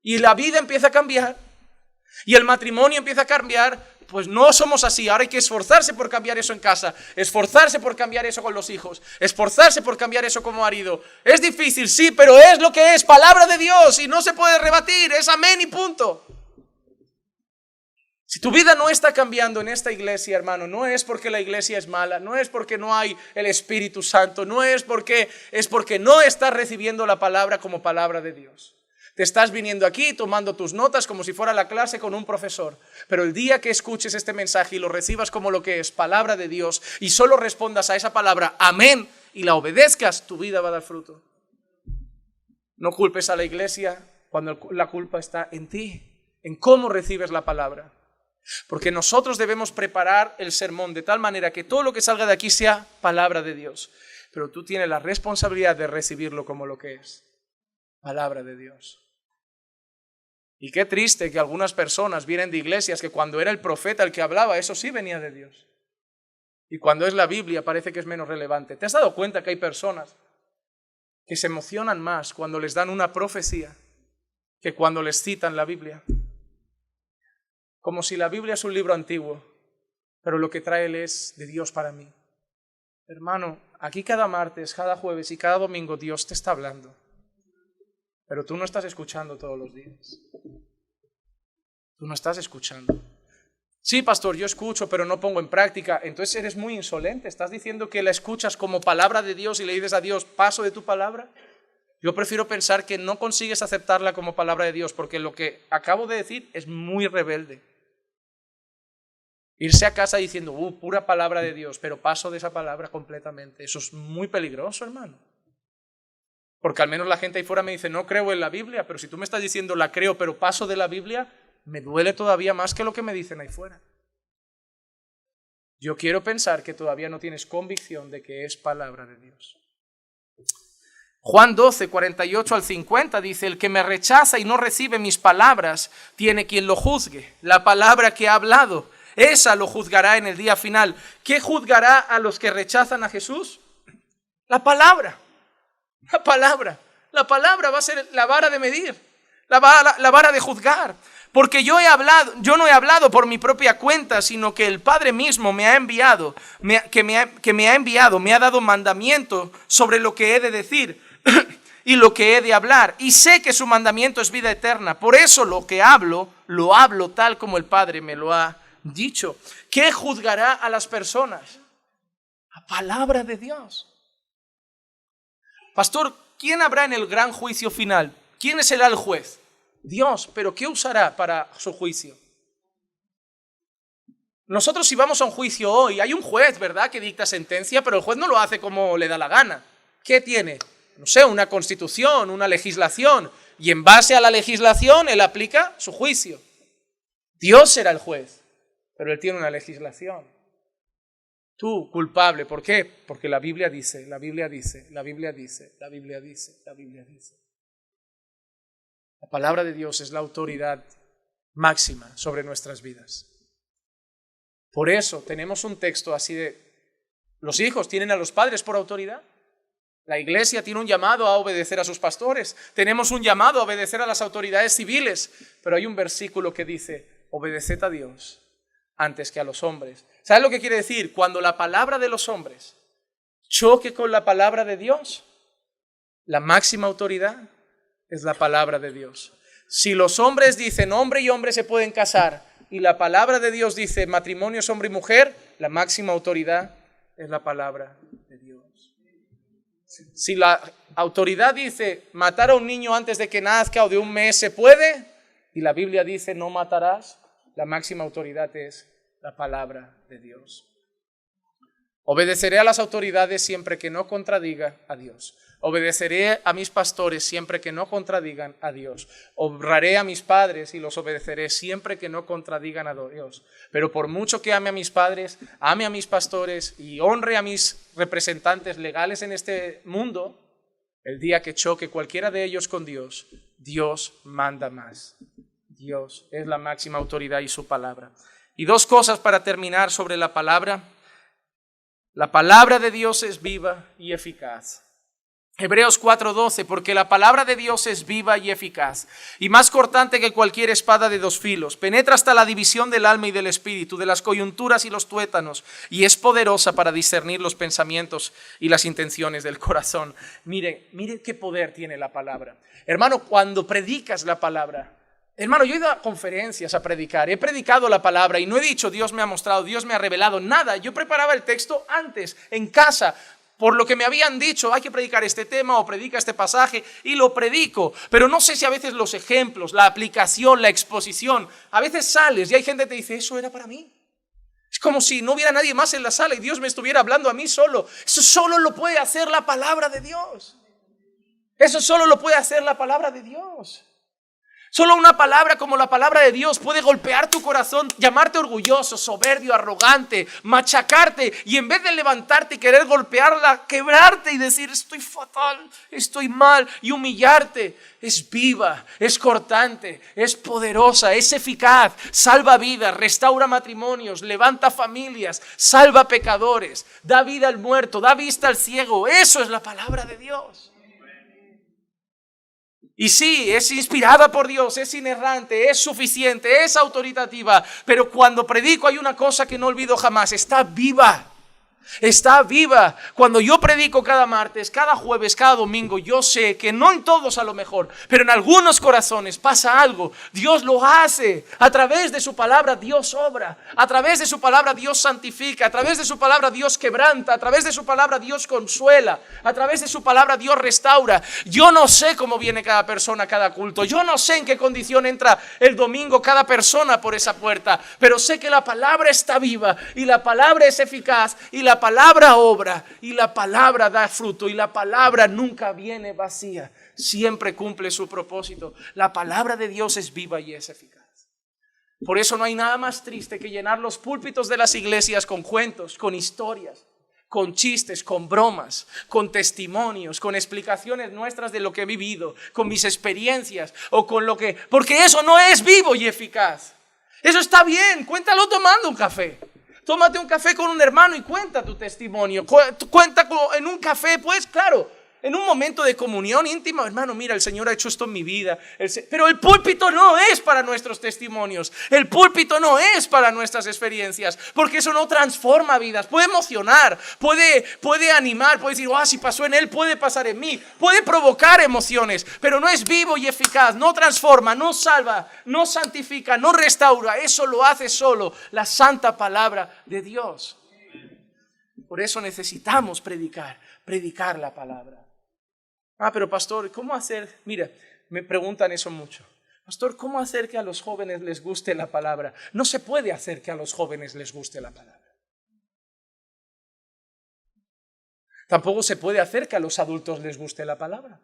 Y la vida empieza a cambiar. Y el matrimonio empieza a cambiar. Pues no somos así. Ahora hay que esforzarse por cambiar eso en casa. Esforzarse por cambiar eso con los hijos. Esforzarse por cambiar eso como marido. Es difícil, sí, pero es lo que es. Palabra de Dios y no se puede rebatir. Es amén y punto. Si tu vida no está cambiando en esta iglesia, hermano, no es porque la iglesia es mala, no es porque no hay el Espíritu Santo, no es porque no estás recibiendo la palabra como palabra de Dios. Te estás viniendo aquí tomando tus notas como si fuera la clase con un profesor, pero el día que escuches este mensaje y lo recibas como lo que es palabra de Dios y solo respondas a esa palabra, amén, y la obedezcas, tu vida va a dar fruto. No culpes a la iglesia cuando la culpa está en ti, en cómo recibes la palabra. Porque nosotros debemos preparar el sermón de tal manera que todo lo que salga de aquí sea palabra de Dios. Pero tú tienes la responsabilidad de recibirlo como lo que es, palabra de Dios. Y qué triste que algunas personas vienen de iglesias que cuando era el profeta el que hablaba, eso sí venía de Dios. Y cuando es la Biblia parece que es menos relevante. ¿Te has dado cuenta que hay personas que se emocionan más cuando les dan una profecía que cuando les citan la Biblia? Como si la Biblia es un libro antiguo, pero lo que trae Él es de Dios para mí. Hermano, aquí cada martes, cada jueves y cada domingo Dios te está hablando. Pero tú no estás escuchando todos los días. Tú no estás escuchando. Sí, pastor, yo escucho, pero no pongo en práctica. Entonces eres muy insolente. ¿Estás diciendo que la escuchas como palabra de Dios y le dices a Dios, paso de tu palabra? Yo prefiero pensar que no consigues aceptarla como palabra de Dios, porque lo que acabo de decir es muy rebelde. Irse a casa diciendo, pura palabra de Dios, pero paso de esa palabra completamente. Eso es muy peligroso, hermano. Porque al menos la gente ahí fuera me dice, no creo en la Biblia, pero si tú me estás diciendo la creo, pero paso de la Biblia, me duele todavía más que lo que me dicen ahí fuera. Yo quiero pensar que todavía no tienes convicción de que es palabra de Dios. Juan 12, 48 al 50 dice, el que me rechaza y no recibe mis palabras, tiene quien lo juzgue. La palabra que ha hablado, esa lo juzgará en el día final. ¿Qué juzgará a los que rechazan a Jesús? La palabra. La palabra va a ser la vara de medir, la vara de juzgar. Porque yo no he hablado por mi propia cuenta, sino que el Padre mismo me ha enviado, me ha dado mandamiento sobre lo que he de decir y lo que he de hablar. Y sé que su mandamiento es vida eterna. Por eso lo que hablo, lo hablo tal como el Padre me lo ha dicho. ¿Qué juzgará a las personas? La palabra de Dios. Pastor, ¿quién habrá en el gran juicio final? ¿Quién será el juez? Dios, pero ¿qué usará para su juicio? Nosotros si vamos a un juicio hoy, hay un juez, ¿verdad?, que dicta sentencia, pero el juez no lo hace como le da la gana. ¿Qué tiene? No sé, una constitución, una legislación, y en base a la legislación él aplica su juicio. Dios será el juez, pero él tiene una legislación. Tú, culpable, ¿por qué? Porque la Biblia dice, la Biblia dice, la Biblia dice, la Biblia dice, la Biblia dice. La palabra de Dios es la autoridad máxima sobre nuestras vidas. Por eso tenemos un texto así de, los hijos tienen a los padres por autoridad. La iglesia tiene un llamado a obedecer a sus pastores. Tenemos un llamado a obedecer a las autoridades civiles. Pero hay un versículo que dice, obedeced a Dios antes que a los hombres. ¿Sabes lo que quiere decir? Cuando la palabra de los hombres choque con la palabra de Dios, la máxima autoridad es la palabra de Dios. Si los hombres dicen hombre y hombre se pueden casar y la palabra de Dios dice matrimonio es hombre y mujer, la máxima autoridad es la palabra de Dios. Si la autoridad dice matar a un niño antes de que nazca o de un mes se puede y la Biblia dice no matarás, la máxima autoridad es la palabra de Dios. Obedeceré a las autoridades siempre que no contradiga a Dios. Obedeceré a mis pastores siempre que no contradigan a Dios. Honraré a mis padres y los obedeceré siempre que no contradigan a Dios. Pero por mucho que ame a mis padres, ame a mis pastores y honre a mis representantes legales en este mundo, el día que choque cualquiera de ellos con Dios, Dios manda más. Dios es la máxima autoridad y su palabra. Y dos cosas para terminar sobre la palabra. La palabra de Dios es viva y eficaz. Hebreos 4:12, porque la palabra de Dios es viva y eficaz, y más cortante que cualquier espada de dos filos, penetra hasta la división del alma y del espíritu, de las coyunturas y los tuétanos, y es poderosa para discernir los pensamientos y las intenciones del corazón. Mire qué poder tiene la palabra. Hermano, cuando predicas la palabra, hermano, yo he ido a conferencias a predicar, he predicado la palabra y no he dicho Dios me ha mostrado, Dios me ha revelado, nada. Yo preparaba el texto antes, en casa, por lo que me habían dicho, hay que predicar este tema o predica este pasaje y lo predico. Pero no sé si a veces los ejemplos, la aplicación, la exposición, a veces sales y hay gente que te dice, eso era para mí. Es como si no hubiera nadie más en la sala y Dios me estuviera hablando a mí solo. Eso solo lo puede hacer la palabra de Dios. Eso solo lo puede hacer la palabra de Dios. Solo una palabra como la palabra de Dios puede golpear tu corazón, llamarte orgulloso, soberbio, arrogante, machacarte y en vez de levantarte y querer golpearla, quebrarte y decir estoy fatal, estoy mal y humillarte. Es viva, es cortante, es poderosa, es eficaz, salva vidas, restaura matrimonios, levanta familias, salva pecadores, da vida al muerto, da vista al ciego. Eso es la palabra de Dios. Y sí, es inspirada por Dios, es inerrante, es suficiente, es autoritativa. Pero cuando predico hay una cosa que no olvido jamás, está viva. Está viva. Cuando yo predico cada martes, cada jueves, cada domingo, yo sé que no en todos a lo mejor, pero en algunos corazones pasa algo. Dios lo hace. A través de su palabra Dios obra. A través de su palabra Dios santifica. A través de su palabra Dios quebranta. A través de su palabra Dios consuela. A través de su palabra Dios restaura. Yo no sé cómo viene cada persona a cada culto. Yo no sé en qué condición entra el domingo cada persona por esa puerta. Pero sé que la palabra está viva y la palabra es eficaz y la la palabra obra y la palabra da fruto y la palabra nunca viene vacía, siempre cumple su propósito. La palabra de Dios es viva y es eficaz. Por eso no hay nada más triste que llenar los púlpitos de las iglesias con cuentos, con historias, con chistes, con bromas, con testimonios, con explicaciones nuestras de lo que he vivido, con mis experiencias o con lo que... Porque eso no es vivo y eficaz. Eso está bien, cuéntalo tomando un café. Tómate un café con un hermano y cuenta tu testimonio. Cuenta en un café, pues claro, en un momento de comunión íntima, hermano, mira, el Señor ha hecho esto en mi vida. Pero el púlpito no es para nuestros testimonios. El púlpito no es para nuestras experiencias, porque eso no transforma vidas. Puede emocionar, puede animar, puede decir, si pasó en él, puede pasar en mí. Puede provocar emociones, pero no es vivo y eficaz. No transforma, no salva, no santifica, no restaura. Eso lo hace solo la santa palabra de Dios. Por eso necesitamos predicar la palabra. Pero pastor, ¿cómo hacer? Mira, me preguntan eso mucho. Pastor, ¿cómo hacer que a los jóvenes les guste la palabra? No se puede hacer que a los jóvenes les guste la palabra. Tampoco se puede hacer que a los adultos les guste la palabra.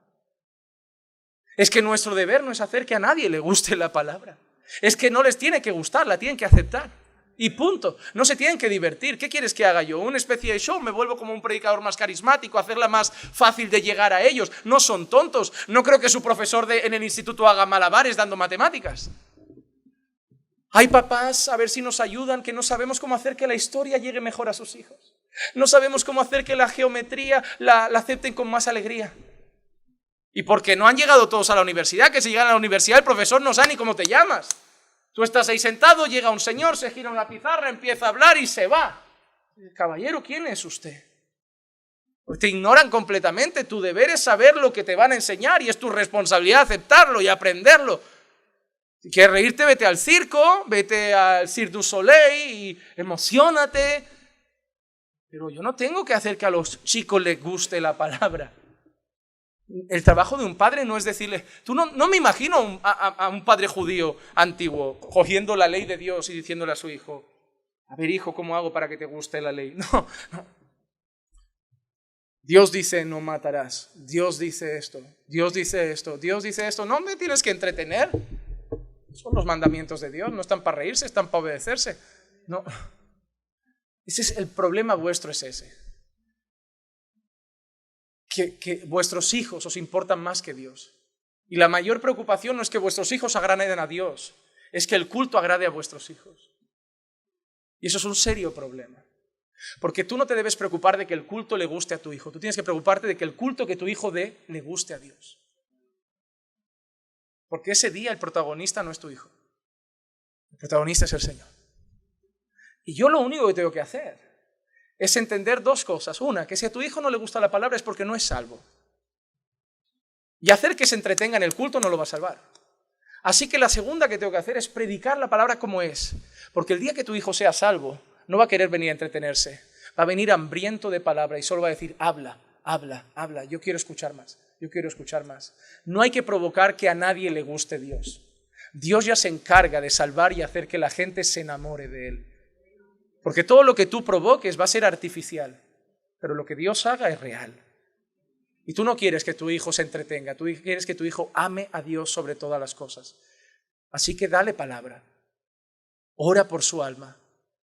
Es que nuestro deber no es hacer que a nadie le guste la palabra. Es que no les tiene que gustar, la tienen que aceptar. Y punto. No se tienen que divertir. ¿Qué quieres que haga yo? ¿Una especie de show? ¿Me vuelvo como un predicador más carismático? ¿Hacerla más fácil de llegar a ellos? No son tontos. No creo que su profesor en el instituto haga malabares dando matemáticas. Hay papás, a ver si nos ayudan, que no sabemos cómo hacer que la historia llegue mejor a sus hijos. No sabemos cómo hacer que la geometría la acepten con más alegría. Y porque no han llegado todos a la universidad, que si llegan a la universidad el profesor no sabe ni cómo te llamas. Tú estás ahí sentado, llega un señor, se gira una pizarra, empieza a hablar y se va. Caballero, ¿quién es usted? Te ignoran completamente. Tu deber es saber lo que te van a enseñar y es tu responsabilidad aceptarlo y aprenderlo. Si quieres reírte, vete al circo, vete al Cirque du Soleil y emociónate. Pero yo no tengo que hacer que a los chicos les guste la palabra. El trabajo de un padre no es decirle, no me imagino a un padre judío antiguo cogiendo la ley de Dios y diciéndole a su hijo, a ver hijo, ¿cómo hago para que te guste la ley? No. Dios dice no matarás, Dios dice esto, Dios dice esto, Dios dice esto. No me tienes que entretener, son los mandamientos de Dios, no están para reírse, están para obedecerse. No, ese es el problema vuestro, es ese. Que vuestros hijos os importan más que Dios. Y la mayor preocupación no es que vuestros hijos agraden a Dios, es que el culto agrade a vuestros hijos. Y eso es un serio problema. Porque tú no te debes preocupar de que el culto le guste a tu hijo, tú tienes que preocuparte de que el culto que tu hijo dé le guste a Dios. Porque ese día el protagonista no es tu hijo, el protagonista es el Señor. Y yo lo único que tengo que hacer es entender dos cosas. Una, que si a tu hijo no le gusta la palabra es porque no es salvo. Y hacer que se entretenga en el culto no lo va a salvar. Así que la segunda que tengo que hacer es predicar la palabra como es. Porque el día que tu hijo sea salvo, no va a querer venir a entretenerse. Va a venir hambriento de palabra y solo va a decir, habla, habla, habla. Yo quiero escuchar más, yo quiero escuchar más. No hay que provocar que a nadie le guste Dios. Dios ya se encarga de salvar y hacer que la gente se enamore de Él. Porque todo lo que tú provoques va a ser artificial, pero lo que Dios haga es real. Y tú no quieres que tu hijo se entretenga, tú quieres que tu hijo ame a Dios sobre todas las cosas. Así que dale palabra, ora por su alma,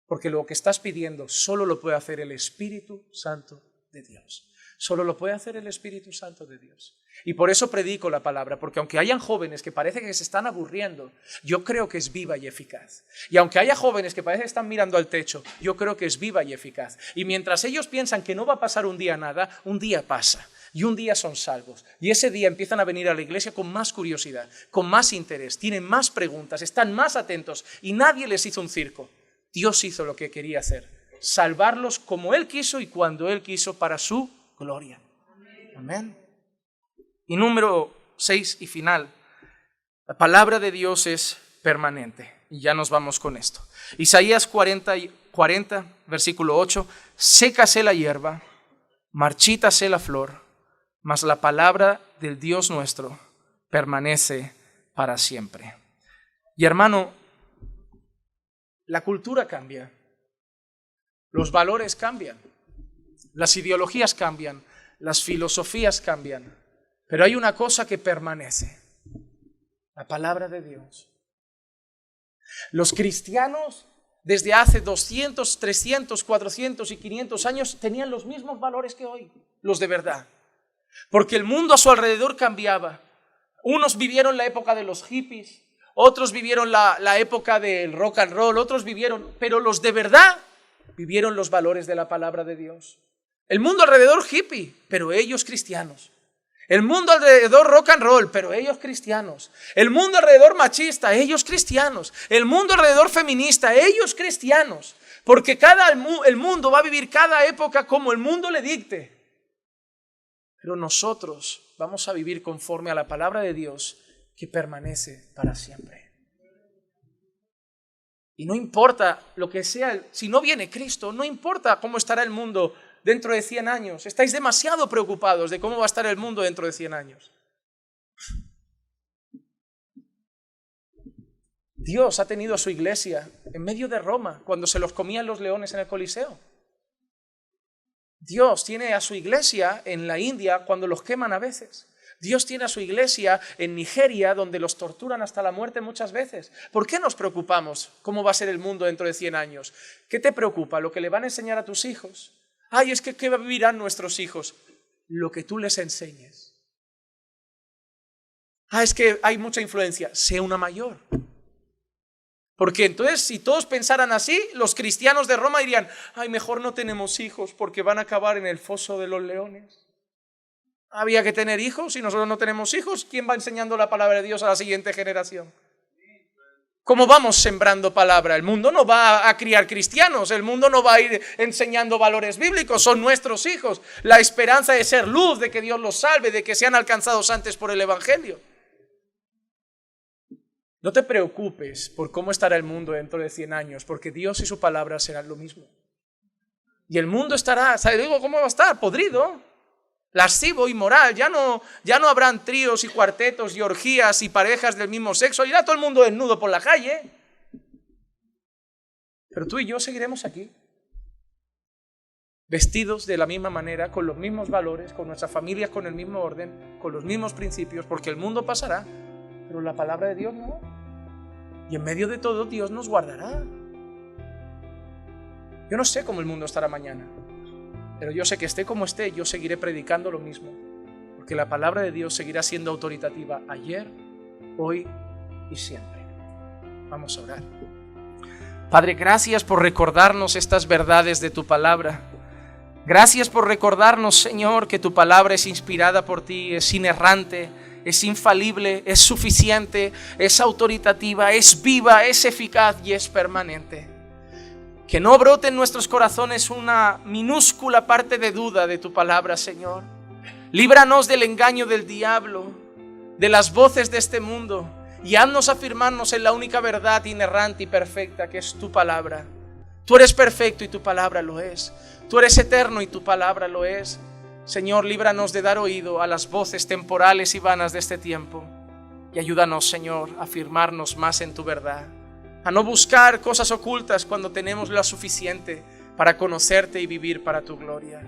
porque lo que estás pidiendo solo lo puede hacer el Espíritu Santo de Dios. Solo lo puede hacer el Espíritu Santo de Dios. Y por eso predico la palabra, porque aunque hayan jóvenes que parece que se están aburriendo, yo creo que es viva y eficaz. Y aunque haya jóvenes que parece que están mirando al techo, yo creo que es viva y eficaz. Y mientras ellos piensan que no va a pasar un día nada, un día pasa. Y un día son salvos. Y ese día empiezan a venir a la iglesia con más curiosidad, con más interés, tienen más preguntas, están más atentos. Y nadie les hizo un circo. Dios hizo lo que quería hacer. Salvarlos como Él quiso y cuando Él quiso para su gloria. Amén. Y número 6 y final, la palabra de Dios es permanente. Y ya nos vamos con esto. Isaías 40, versículo 8, sécase la hierba, marchítase la flor, mas la palabra del Dios nuestro permanece para siempre. Y hermano, la cultura cambia, los valores cambian. Las ideologías cambian, las filosofías cambian, pero hay una cosa que permanece: la palabra de Dios. Los cristianos desde hace 200, 300, 400 y 500 años tenían los mismos valores que hoy, los de verdad. Porque el mundo a su alrededor cambiaba. Unos vivieron la época de los hippies, otros vivieron la época del rock and roll, otros vivieron, pero los de verdad vivieron los valores de la palabra de Dios. El mundo alrededor hippie, pero ellos cristianos. El mundo alrededor rock and roll, pero ellos cristianos. El mundo alrededor machista, ellos cristianos. El mundo alrededor feminista, ellos cristianos. Porque el mundo va a vivir cada época como el mundo le dicte. Pero nosotros vamos a vivir conforme a la palabra de Dios que permanece para siempre. Y no importa lo que sea, si no viene Cristo, no importa cómo estará el mundo dentro de 100 años. Estáis demasiado preocupados de cómo va a estar el mundo dentro de 100 años. Dios ha tenido a su iglesia en medio de Roma cuando se los comían los leones en el Coliseo. Dios tiene a su iglesia en la India cuando los queman a veces. Dios tiene a su iglesia en Nigeria donde los torturan hasta la muerte muchas veces. ¿Por qué nos preocupamos cómo va a ser el mundo dentro de 100 años? ¿Qué te preocupa? ¿Lo que le van a enseñar a tus hijos? Ay, es que ¿qué vivirán nuestros hijos? Lo que tú les enseñes. Es que hay mucha influencia. Sé una mayor. Porque entonces, si todos pensaran así, los cristianos de Roma dirían: ay, mejor no tenemos hijos porque van a acabar en el foso de los leones. Había que tener hijos. Si nosotros no tenemos hijos, ¿quién va enseñando la palabra de Dios a la siguiente generación? ¿Cómo vamos sembrando palabra? El mundo no va a criar cristianos, el mundo no va a ir enseñando valores bíblicos, son nuestros hijos. La esperanza de ser luz, de que Dios los salve, de que sean alcanzados antes por el Evangelio. No te preocupes por cómo estará el mundo dentro de 100 años, porque Dios y su palabra serán lo mismo. Y el mundo estará, ¿cómo va a estar? Podrido, lascivo, inmoral. Ya no habrán tríos y cuartetos y orgías y parejas del mismo sexo. Irá todo el mundo desnudo por la calle. Pero tú y yo seguiremos aquí, vestidos de la misma manera, con los mismos valores, con nuestras familias, con el mismo orden, con los mismos principios, porque el mundo pasará, pero la palabra de Dios no. Y en medio de todo Dios nos guardará. Yo no sé cómo el mundo estará mañana, pero yo sé que esté como esté, yo seguiré predicando lo mismo, porque la palabra de Dios seguirá siendo autoritativa ayer, hoy y siempre. Vamos a orar. Padre, gracias por recordarnos estas verdades de tu palabra. Gracias por recordarnos, Señor, que tu palabra es inspirada por ti, es inerrante, es infalible, es suficiente, es autoritativa, es viva, es eficaz y es permanente. Que no brote en nuestros corazones una minúscula parte de duda de tu palabra, Señor. Líbranos del engaño del diablo, de las voces de este mundo, y haznos afirmarnos en la única verdad inerrante y perfecta que es tu palabra. Tú eres perfecto y tu palabra lo es. Tú eres eterno y tu palabra lo es. Señor, líbranos de dar oído a las voces temporales y vanas de este tiempo. Y ayúdanos, Señor, a afirmarnos más en tu verdad. A no buscar cosas ocultas cuando tenemos lo suficiente para conocerte y vivir para tu gloria.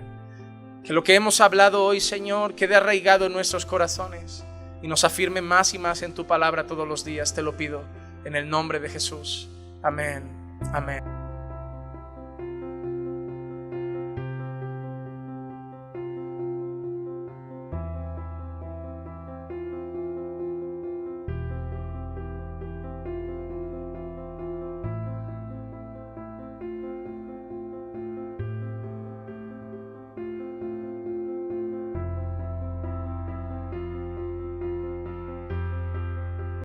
Que lo que hemos hablado hoy, Señor, quede arraigado en nuestros corazones y nos afirme más y más en tu palabra todos los días. Te lo pido en el nombre de Jesús. Amén. Amén.